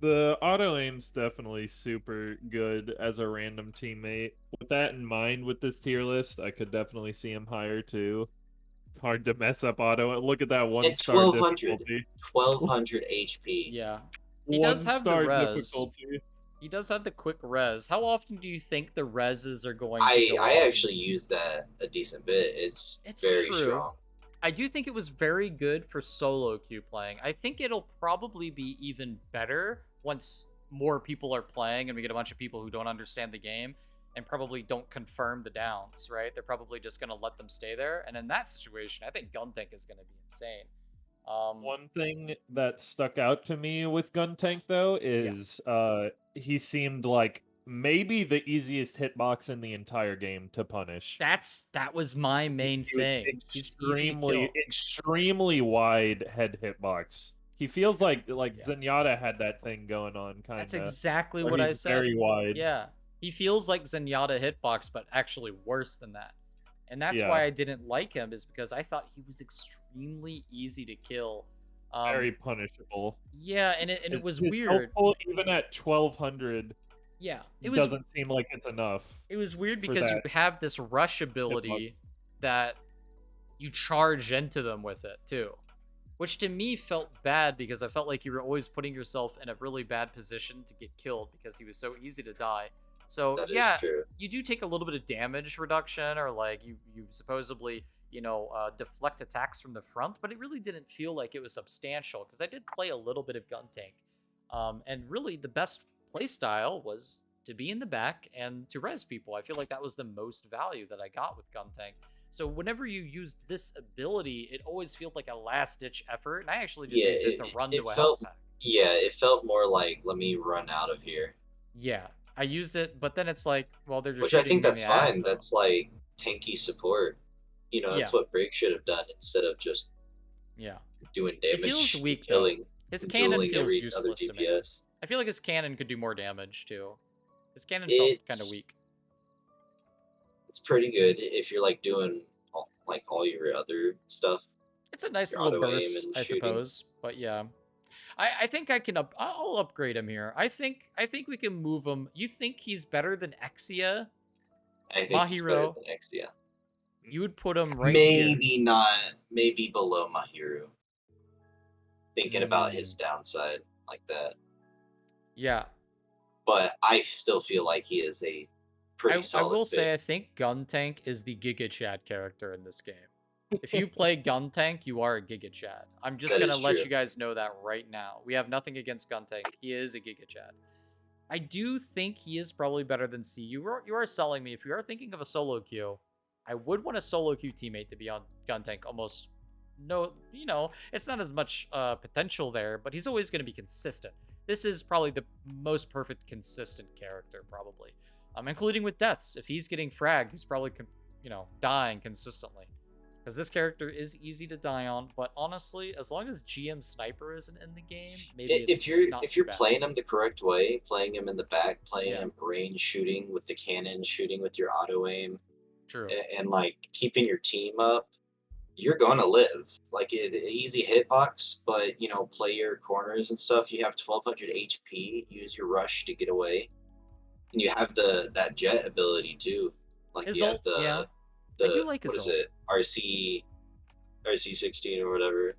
The auto aim's definitely super good as a random teammate. With that in mind, with this tier list, I could definitely see him higher too. It's hard to mess up auto. Look at that one It's star 1200. difficulty. 1200 HP. Yeah. He does have the One-star res. difficulty. He does have the quick res. How often do you think the reses are going to go I up? actually use that a decent bit. It's very true. strong. I do think it was very good for solo queue playing. I think it'll probably be even better once more people are playing and we get a bunch of people who don't understand the game and probably don't confirm the downs, right? They're probably just going to let them stay there. And in that situation, I think Gun Tank is going to be insane. One thing that stuck out to me with Gun Tank though is he seemed like maybe the easiest hitbox in the entire game to punish. That was my main He was thing. He's easy to kill. extremely wide head hitbox. He feels like Zenyatta had that thing going on, kind of. That's exactly what I said. Very wide. Yeah, he feels like Zenyatta hitbox, but actually worse than that. And that's why I didn't like him, is because I thought he was extremely easy to kill. Very punishable. Yeah, and it was his weird. health pool, even at 1200, Yeah, it doesn't seem like it's enough. It was weird for because you that have this rush ability that you charge into them with it too, which to me felt bad because I felt like you were always putting yourself in a really bad position to get killed because he was so easy to die. So That is yeah, true. you do take a little bit of damage reduction, or like you supposedly deflect attacks from the front, but it really didn't feel like it was substantial because I did play a little bit of gun tank, and really the best playstyle was to be in the back and to res people. I feel like that was the most value that I got with gun tank. So whenever you used this ability, it always felt like a last-ditch effort, and I actually just Yeah, used it to run it to a health felt pack. it felt more like let me run out of here. Yeah, I used it, but then it's like, well, they're just Which I shooting think me in that's the ass, fine. though. That's like tanky support. Yeah, That's what Break should have done instead of just yeah. doing He feels damage, weak, though. killing, His and cannon dueling feels every other useless to me. DPS. I feel like his cannon could do more damage, too. His cannon felt kind of It's weak. it's pretty good if you're like doing all your other stuff, It's a nice your little auto aim burst, and I shooting. suppose. But yeah. I think I can I'll upgrade him here. I think we can move him. You think he's better than Exia? I think he's better Mahiroo? than Exia. You would put him right here. Maybe not. Maybe below Mahiru. Thinking about his Mm, downside like that, yeah. but I still feel like he is a pretty I solid will say pick. I think Gun Tank is the Giga Chad character in this game. If you play Gun Tank, you are a Giga Chad. I'm just That gonna is let true. you guys know that right now. We have nothing against Gun Tank. He is a Giga Chad. I do think he is probably better than C. You are selling me. If you are thinking of a solo queue, I would want a solo queue teammate to be on Gun Tank. Almost no, it's not as much potential there, but he's always going to be consistent. This is probably the most perfect consistent character, probably, including with deaths. If he's getting fragged, he's probably dying consistently. Because this character is easy to die on, but honestly, as long as GM Sniper isn't in the game, maybe it's not If too you're bad. playing him the correct way, playing him in the back, playing Yeah, him range shooting with the cannon, shooting with your auto aim, true. and like keeping your team up, you're gonna live. Like easy hitbox, but play your corners and stuff. You have 1200 HP. Use your rush to get away, and you have that jet ability too. Like His you have ult, yeah. I do like what his is ult. it? RC 16 or whatever.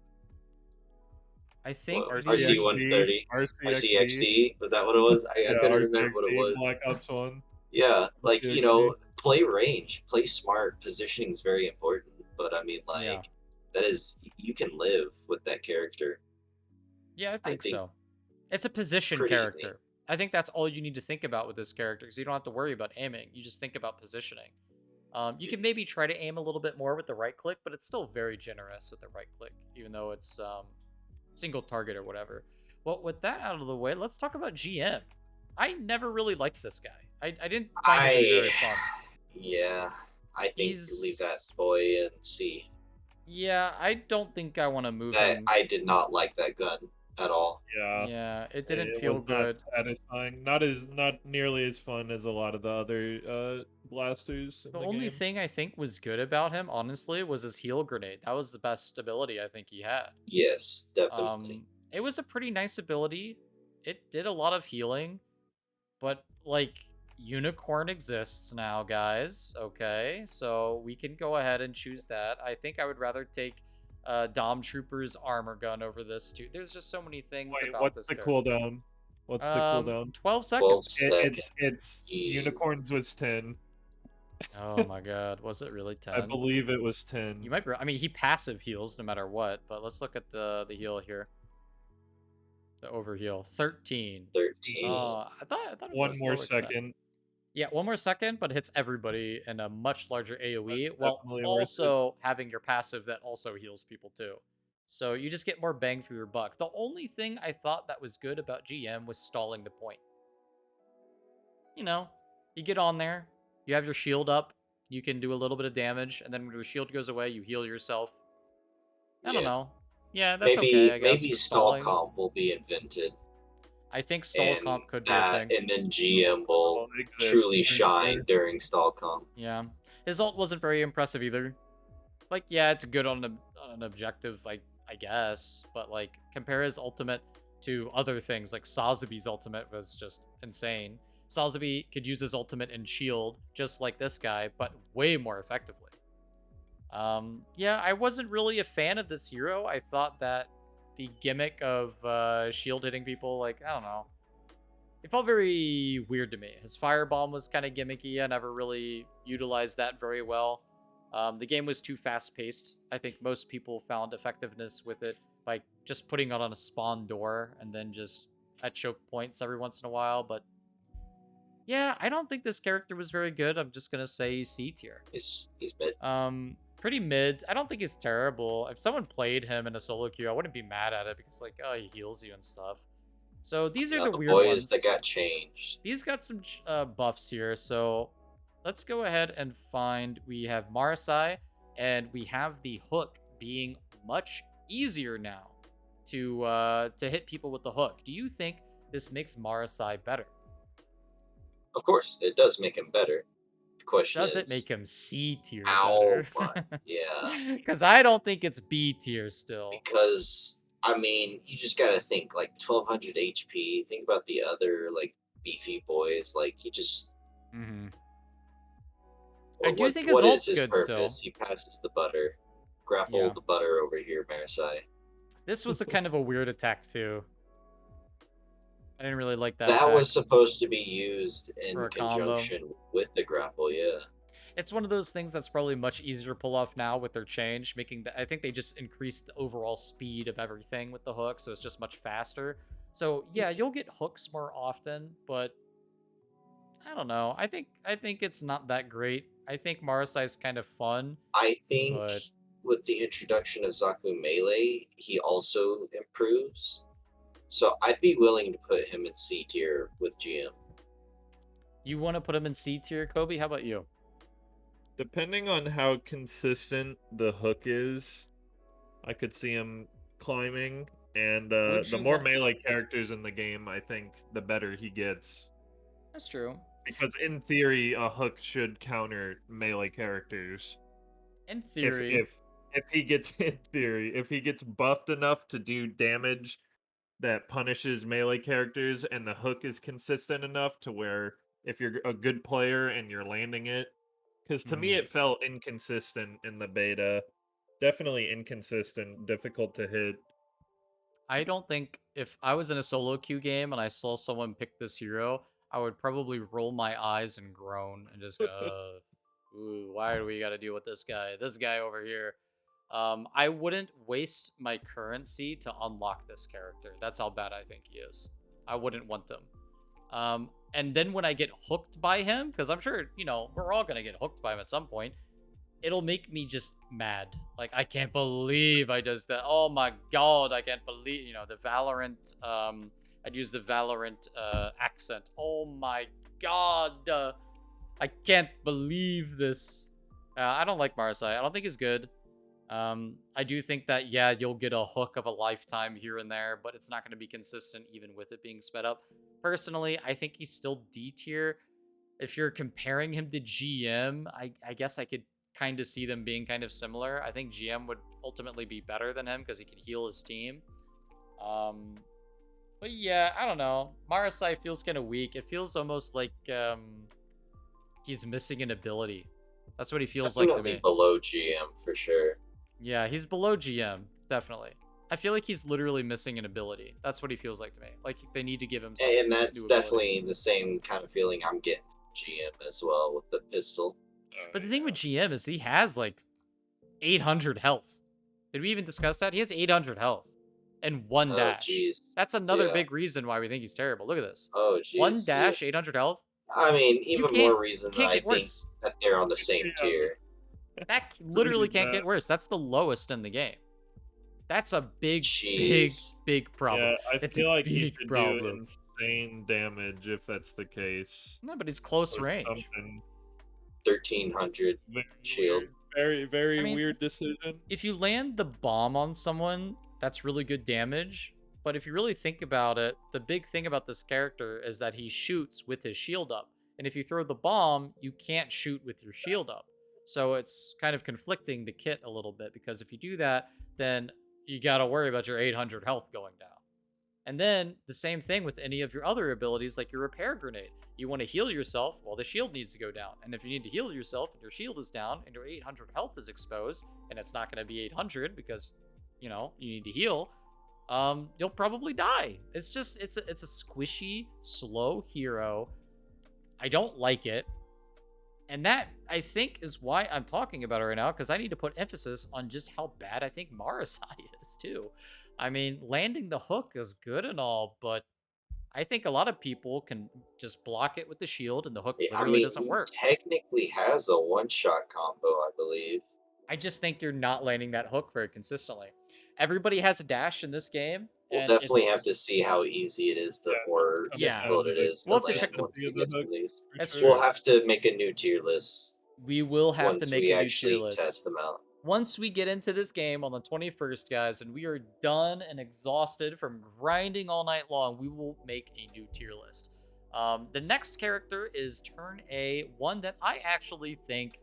I think RC the 130. RCXD. RCXD, was that what it was? I Yeah, couldn't remember what it RCXD, was. Black Ops 1. Yeah, like RCXD. play range, play smart. Positioning is very important, but I mean, yeah, like that is you can live with that character. yeah, I I think think so. It's a position pretty easy. character. I think that's all you need to think about with this character, because you don't have to worry about aiming. You just think about positioning. You can maybe try to aim a little bit more with the right click, but it's still very generous with the right click, even though it's single target or whatever. Well, with that out of the way, let's talk about GM. I never really liked this guy. I didn't find him to be very fun. Yeah, I think He's leave that boy and see. Yeah, I don't think I want to move That him. I did not like that gun at all. Yeah. Yeah, it didn't It feel was good. not satisfying. Not nearly as fun as a lot of the other blasters in The the only game. thing I think was good about him, honestly, was his heal grenade. That was the best ability I think he had. Yes, definitely. It was a pretty nice ability. It did a lot of healing, but like Unicorn exists now, guys. Okay, so we can go ahead and choose that. I think I would rather take Dom Trooper's armor gun over this too. There's just so many things Wait, about what's this the character. cooldown? What's the cooldown? 12 12 seconds. seconds. It's Jeez. Unicorns was 10. Oh my god, was it really 10? I believe it was 10. You might be. I mean, he passive heals no matter what, but let's look at the heal here. The overheal, 13. 13. Oh, I thought it One was more lower than that. second. Yeah, one more second, but hits everybody in a much larger AoE, That's while definitely worth it. also having your passive that also heals people too. So you just get more bang for your buck. The only thing I thought that was good about GM was stalling the point. You get on there, you have your shield up, you can do a little bit of damage, and then when your shield goes away, you heal yourself. I don't Yeah. know. Yeah, that's okay, I guess. Maybe for stall stalling. comp will be invented, I think stall and comp could be a thing. and then GM will Exists truly for shine sure. during stall comp. Yeah. His ult wasn't very impressive either. Like, yeah, it's good on an objective, I guess. But, like, compare his ultimate to other things. Like, Sazabi's ultimate was just insane. Sazabi could use his ultimate and shield just like this guy, but way more effectively. Yeah, I wasn't really a fan of this hero. I thought that the gimmick of shield hitting people, like, I don't know, it felt very weird to me. His firebomb was kind of gimmicky. I never really utilized that very well. The game was too fast paced. I think most people found effectiveness with it by just putting it on a spawn door and then just at choke points every once in a while. But yeah, I don't think this character was very good. I'm just gonna say C tier. He's mid. Pretty mid. I don't think he's terrible. If someone played him in a solo queue, I wouldn't be mad at it because, like, oh, he heals you and stuff. So these are Now the the weird boys ones. that got changed. These got some buffs here, so let's go ahead and find. We have Marasai, and we have the hook being much easier now to hit people with the hook. Do you think this makes Marasai better? Of course, it does make him better. The question Does it is, make him C tier how better? much? Yeah, Because I don't think it's B tier still. because I mean, you just gotta think like 1200 HP. Think about the other like beefy boys. Like he just. Mm-hmm. I What, do what, think his what ult's is his good purpose? still. He passes the butter. Grapple Yeah. the butter over here, Marasai. This was a kind of a weird attack too. I didn't really like that That attack was supposed to be used in for a combo. conjunction with the grapple, yeah. It's one of those things that's probably much easier to pull off now with their change, making I think they just increased the overall speed of everything with the hook, so it's just much faster. So yeah, you'll get hooks more often, but I don't know. I think it's not that great. I think Marasai's kind of fun, I think but with the introduction of Zaku Melee, he also improves. So I'd be willing to put him in C tier with GM. you want to put him in C tier, Kobe? How about you? Depending on how consistent the hook is, I could see him climbing. And Would the you more want- melee characters in the game, I think the better he gets. That's true. Because in theory, a hook should counter melee characters. In If theory, if he gets in theory, if he gets buffed enough to do damage that punishes melee characters, and the hook is consistent enough to where if you're a good player and you're landing it, because to me Mhm. it felt inconsistent in the beta, definitely inconsistent, difficult to hit. I don't think if I was in a solo queue game and I saw someone pick this hero, I would probably roll my eyes and groan and just go, ooh, why do we got to deal with this guy? This guy over here. I wouldn't waste my currency to unlock this character. That's how bad I think he is. I wouldn't want him. And then when I get hooked by him, because I'm sure, you know, we're all going to get hooked by him at some point, it'll make me just mad. Like, I can't believe I just that. Oh my god, I can't believe, you know, the Valorant. I'd use the Valorant accent. Oh my god, I can't believe this. I don't like Marasai. I don't think he's good. I do think that, yeah, you'll get a hook of a lifetime here and there, but it's not going to be consistent even with it being sped up. Personally, I think he's still D tier. If you're comparing him to GM, I guess I could kind of see them being kind of similar. I think GM would ultimately be better than him because he could heal his team. But yeah, I don't know. Marasai feels kind of weak. It feels almost like he's missing an ability. That's what he feels like to Definitely me. below GM for sure. Yeah, he's below GM, definitely. I feel like he's literally missing an ability. That's what he feels like to me. Like they need to give him some And that's new ability. definitely the same kind of feeling I'm getting from GM as well with the pistol. But the thing with GM is he has like 800 health. Did we even discuss that? He has 800 health and one Oh, dash. jeez. That's another Yeah. big reason why we think he's terrible. Look at this. Oh, jeez. One dash, 800 health. I mean, You even more reason that can't I get think worse. that they're on the same Yeah, tier. That literally pretty can't get bad. worse. That's the lowest in the game. That's a big, Jeez. big problem. Yeah, I It's feel a like he big should problem. do insane damage if that's the case. No, but he's close Or range. something. 1300 Very shield. weird. Very, very I mean, weird decision. If you land the bomb on someone, that's really good damage. But if you really think about it, the big thing about this character is that he shoots with his shield up. And if you throw the bomb, you can't shoot with your shield up. So it's kind of conflicting the kit a little bit because if you do that, then you got to worry about your 800 health going down. And then the same thing with any of your other abilities, like your repair grenade. You want to heal yourself, well, the shield needs to go down. And if you need to heal yourself and your shield is down and your 800 health is exposed, and it's not going to be 800 because, you need to heal, you'll probably die. It's just, it's a squishy, slow hero. I don't like it. And that, I think, is why I'm talking about it right now, because I need to put emphasis on just how bad I think Marasai is, too. I mean, landing the hook is good and all, but I think a lot of people can just block it with the shield, and the hook I literally mean, doesn't he work. technically has a one-shot combo, I believe. I just think you're not landing that hook very consistently. Everybody has a dash in this game. We'll And definitely have it's to see how easy it is to, or Yeah. difficult it is We'll to have to land check the- once it gets released. That's We'll true. have to make a new tier list We will have to once make we a new actually tier list. test them out. Once we get into this game on the 21st, guys, and we are done and exhausted from grinding all night long, we will make a new tier list. The next character is Turn A, one that I actually think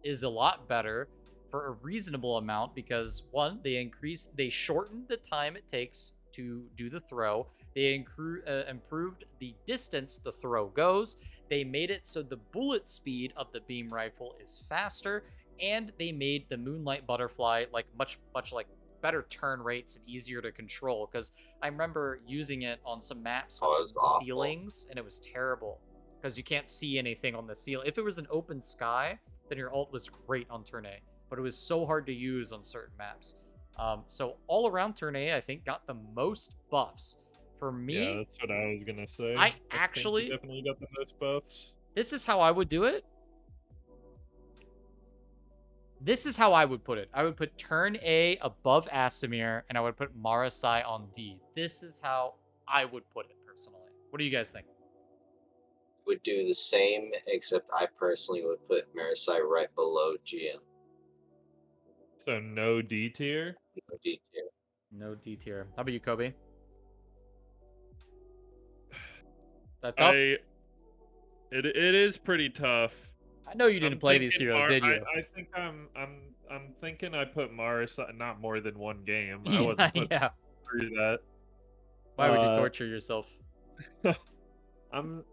is a lot better for a reasonable amount because, one, they shortened the time it takes to do the throw. They improved the distance the throw goes. They made it so the bullet speed of the beam rifle is faster, and they made the Moonlight Butterfly like much like better turn rates and easier to control, because I remember using it on some maps with some awful. ceilings, and it was terrible because you can't see anything on the ceiling. If it was an open sky, then your ult was great on Turn A, but it was so hard to use on certain maps. So all around, Turn A, I think, got the most buffs. For me, yeah, that's what I was gonna say. I think actually- he definitely got the most buffs. this is how I would do it. This is how I would put it. I would put Turn A above Asimir, and I would put Marasai on D. This is how I would put it, personally. What do you guys think? Would do the same, except I personally would put Marasai right below GM. So no D tier. No D tier. No D tier. How about you, Kobe? That's tough? It is pretty tough. I know you didn't I'm play these thinking heroes, did you? I think I'm thinking I put Marasai not more than one game. I wasn't putting Yeah. through that. Why would you torture yourself? I'm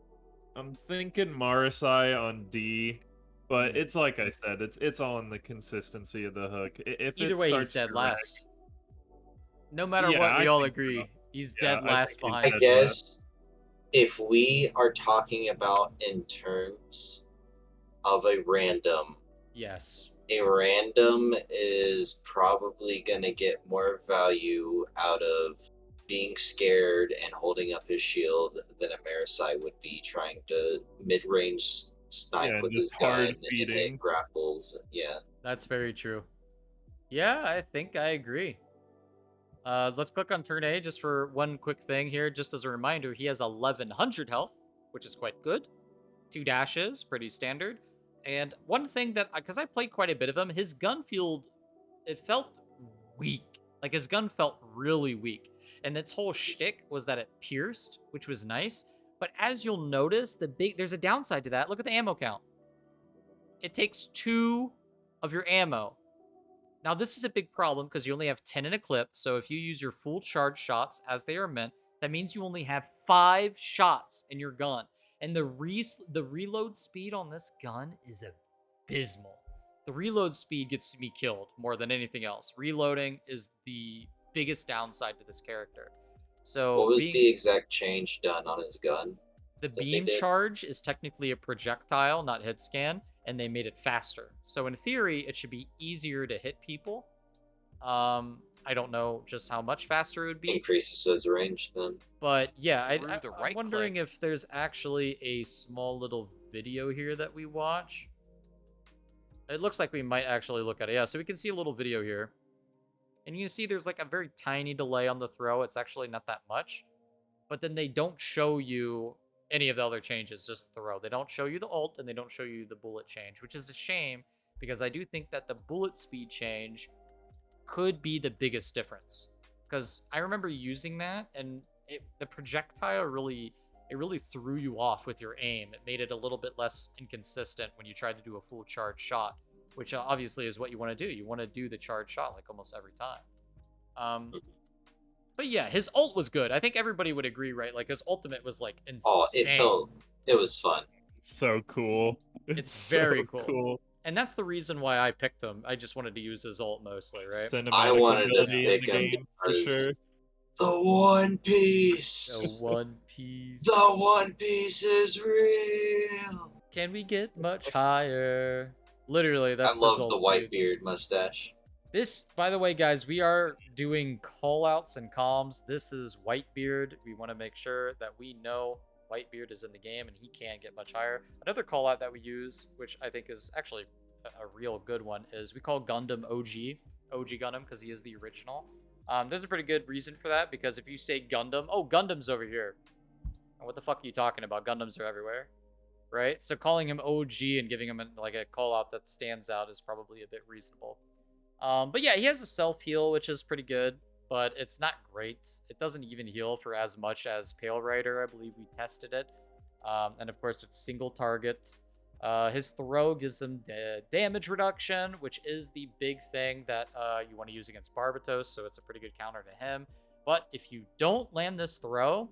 thinking Marasai on D, but it's like I said, it's all in the consistency of the hook. If Either it way, he's starts dead to lag- last. No matter Yeah, what, we I all think agree. so. He's Yeah, dead I last think he's behind. I dead guess if we are talking about in terms of a random Yes. is probably going to get more value out of being scared and holding up his shield than a Marasai would be trying to mid-range snipe Yeah, with just his gun hard and feeding. hit grapples. Yeah. That's very true. Yeah, I think I agree. Let's click on Turn A just for one quick thing here. Just as a reminder, he has 1100 health, which is quite good. 2 dashes, pretty standard. And one thing that, because I played quite a bit of him, his gun field, it felt weak. Like his gun felt really weak. And its whole shtick was that it pierced, which was nice. But as you'll notice, there's a downside to that. Look at the ammo count. It takes 2 of your ammo. Now, this is a big problem because you only have 10 in a clip. So if you use your full charge shots as they are meant, that means you only have 5 shots in your gun. And the reload speed on this gun is abysmal. The reload speed gets me killed more than anything else. Reloading is the biggest downside to this character. So What was the exact change done on his gun? The that they beam did? charge is technically a projectile, not hit scan, and they made it faster. So in theory, it should be easier to hit people. I don't know just how much faster it would be. Increases his range then. But yeah, Through the I'm right wondering click. if there's actually a small little video here that we watch. It looks like we might actually look at it. Yeah, so we can see a little video here. And you can see there's like a very tiny delay on the throw. It's actually not that much. But then they don't show you any of the other changes, just throw. They don't show you the ult, and they don't show you the bullet change, which is a shame, because I do think that the bullet speed change could be the biggest difference. Because I remember using that, and the projectile really threw you off with your aim. It made it a little bit less inconsistent when you tried to do a full charge shot, which obviously is what you want to do. You want to do the charge shot like almost every time. But yeah, his ult was good. I think everybody would agree, right? Like his ultimate was like Oh, insane. it was fun. So cool. It's so very cool. And that's the reason why I picked him. I just wanted to use his ult mostly, right? I Cinematic wanted to ability in pick the him game for because sure. the One The Piece. One Piece. The One Piece is real. Can we get much higher? Literally, that's I his love the ult, white dude. beard mustache. This, by the way, guys, we are doing callouts and comms. This is Whitebeard. We want to make sure that we know Whitebeard is in the game and he can't get much higher. Another callout that we use, which I think is actually a real good one, is we call Gundam OG Gundam, because he is the original. There's a pretty good reason for that, because if you say Gundam, oh, Gundam's over here. What the fuck are you talking about? Gundams are everywhere, right? So calling him OG and giving him like a call out that stands out is probably a bit reasonable. But yeah, he has a self heal, which is pretty good, but it's not great. It doesn't even heal for as much as Pale Rider. I believe we tested it. And of course, it's single target. His throw gives him damage reduction, which is the big thing that you want to use against Barbatos, so it's a pretty good counter to him. But if you don't land this throw,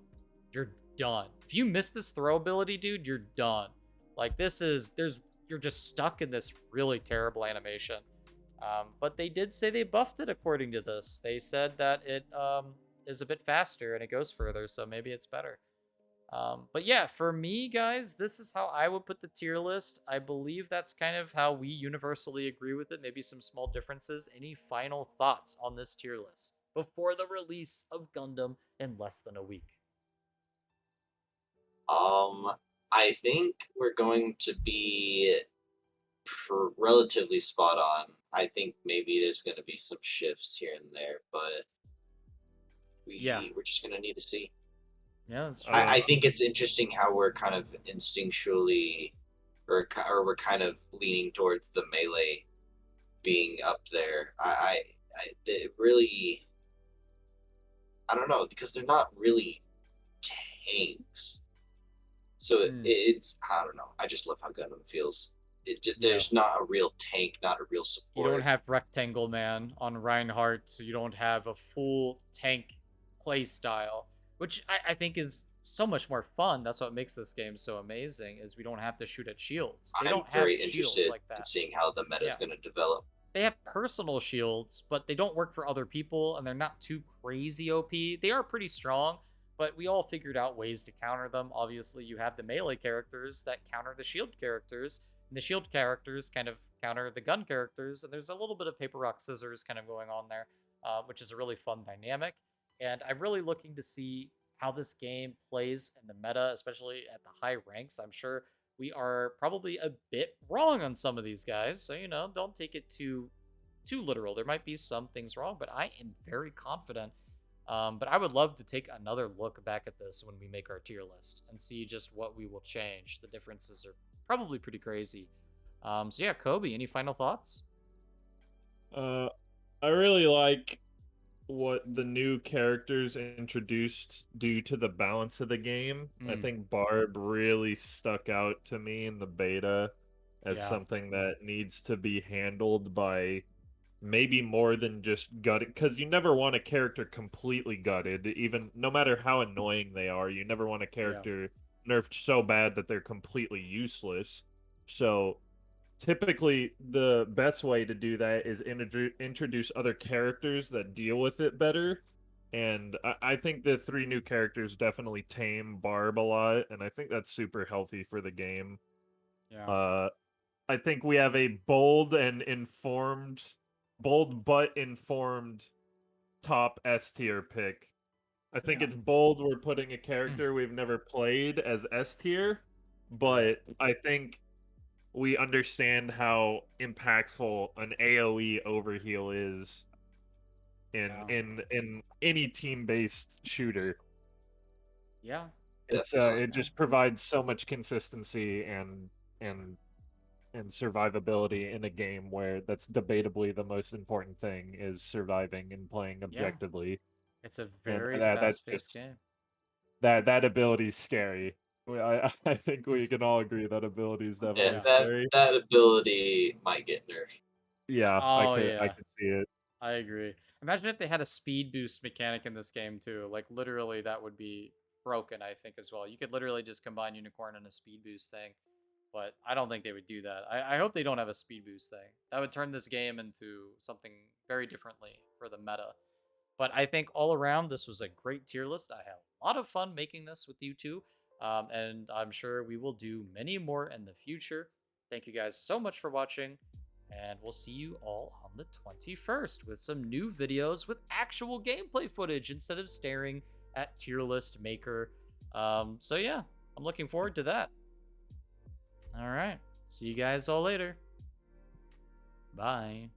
you're done. If you miss this throw ability, dude, you're done. Like, you're just stuck in this really terrible animation. But they did say they buffed it according to this. They said that it is a bit faster and it goes further, so maybe it's better. But yeah, for me, guys, this is how I would put the tier list. I believe that's kind of how we universally agree with it. Maybe some small differences. Any final thoughts on this tier list before the release of Gundam in less than a week? I think we're going to be relatively spot on. I think maybe there's going to be some shifts here and there, but we're just going to need to see. Yeah, that's true. I think it's interesting how we're kind of instinctually, or we're kind of leaning towards the melee being up there. It really, I don't know, because they're not really tanks. So it's, I don't know. I just love how Gundam feels. There's not a real tank, not a real support. You don't have Rectangle Man on Reinhardt, so you don't have a full tank play style, which I think is so much more fun. That's what makes this game so amazing, is we don't have to shoot at shields. They don't I'm very have interested shields like that. in seeing how the meta is going to develop. They have personal shields, but they don't work for other people, and they're not too crazy OP. They are pretty strong, but we all figured out ways to counter them. Obviously, you have the melee characters that counter the shield characters, and the shield characters kind of counter the gun characters, and there's a little bit of paper, rock, scissors kind of going on there, which is a really fun dynamic. And I'm really looking to see how this game plays in the meta, especially at the high ranks. I'm sure we are probably a bit wrong on some of these guys, so, don't take it too literal. There might be some things wrong, but I am very confident. But I would love to take another look back at this when we make our tier list and see just what we will change. The differences are probably pretty crazy. So yeah, Kobe, any final thoughts? I really like what the new characters introduced due to the balance of the game. I think Barb really stuck out to me in the beta as something that needs to be handled by maybe more than just gutted, because you never want a character completely gutted, even no matter how annoying they are. You never want a character nerfed so bad that they're completely useless. So typically the best way to do that is introduce other characters that deal with it better, and I think the 3 new characters definitely tame Barb a lot, and I think that's super healthy for the game. I think we have a bold but informed top S tier pick. I think it's bold we're putting a character we've never played as S tier, but I think we understand how impactful an AoE overheal is in any team-based shooter. Yeah. It just provides so much consistency and survivability in a game where that's debatably the most important thing, is surviving and playing objectively. It's a very that's fast-paced game. That ability is scary. I think we can all agree that ability is definitely scary. That ability might get nerfed. Yeah, I could see it. I agree. Imagine if they had a speed boost mechanic in this game too. Like literally, that would be broken. I think as well. You could literally just combine unicorn and a speed boost thing, but I don't think they would do that. I hope they don't have a speed boost thing. That would turn this game into something very differently for the meta. But I think all around, this was a great tier list. I had a lot of fun making this with you two. And I'm sure we will do many more in the future. Thank you guys so much for watching. And we'll see you all on the 21st with some new videos with actual gameplay footage instead of staring at tier list maker. So yeah, I'm looking forward to that. All right. See you guys all later. Bye.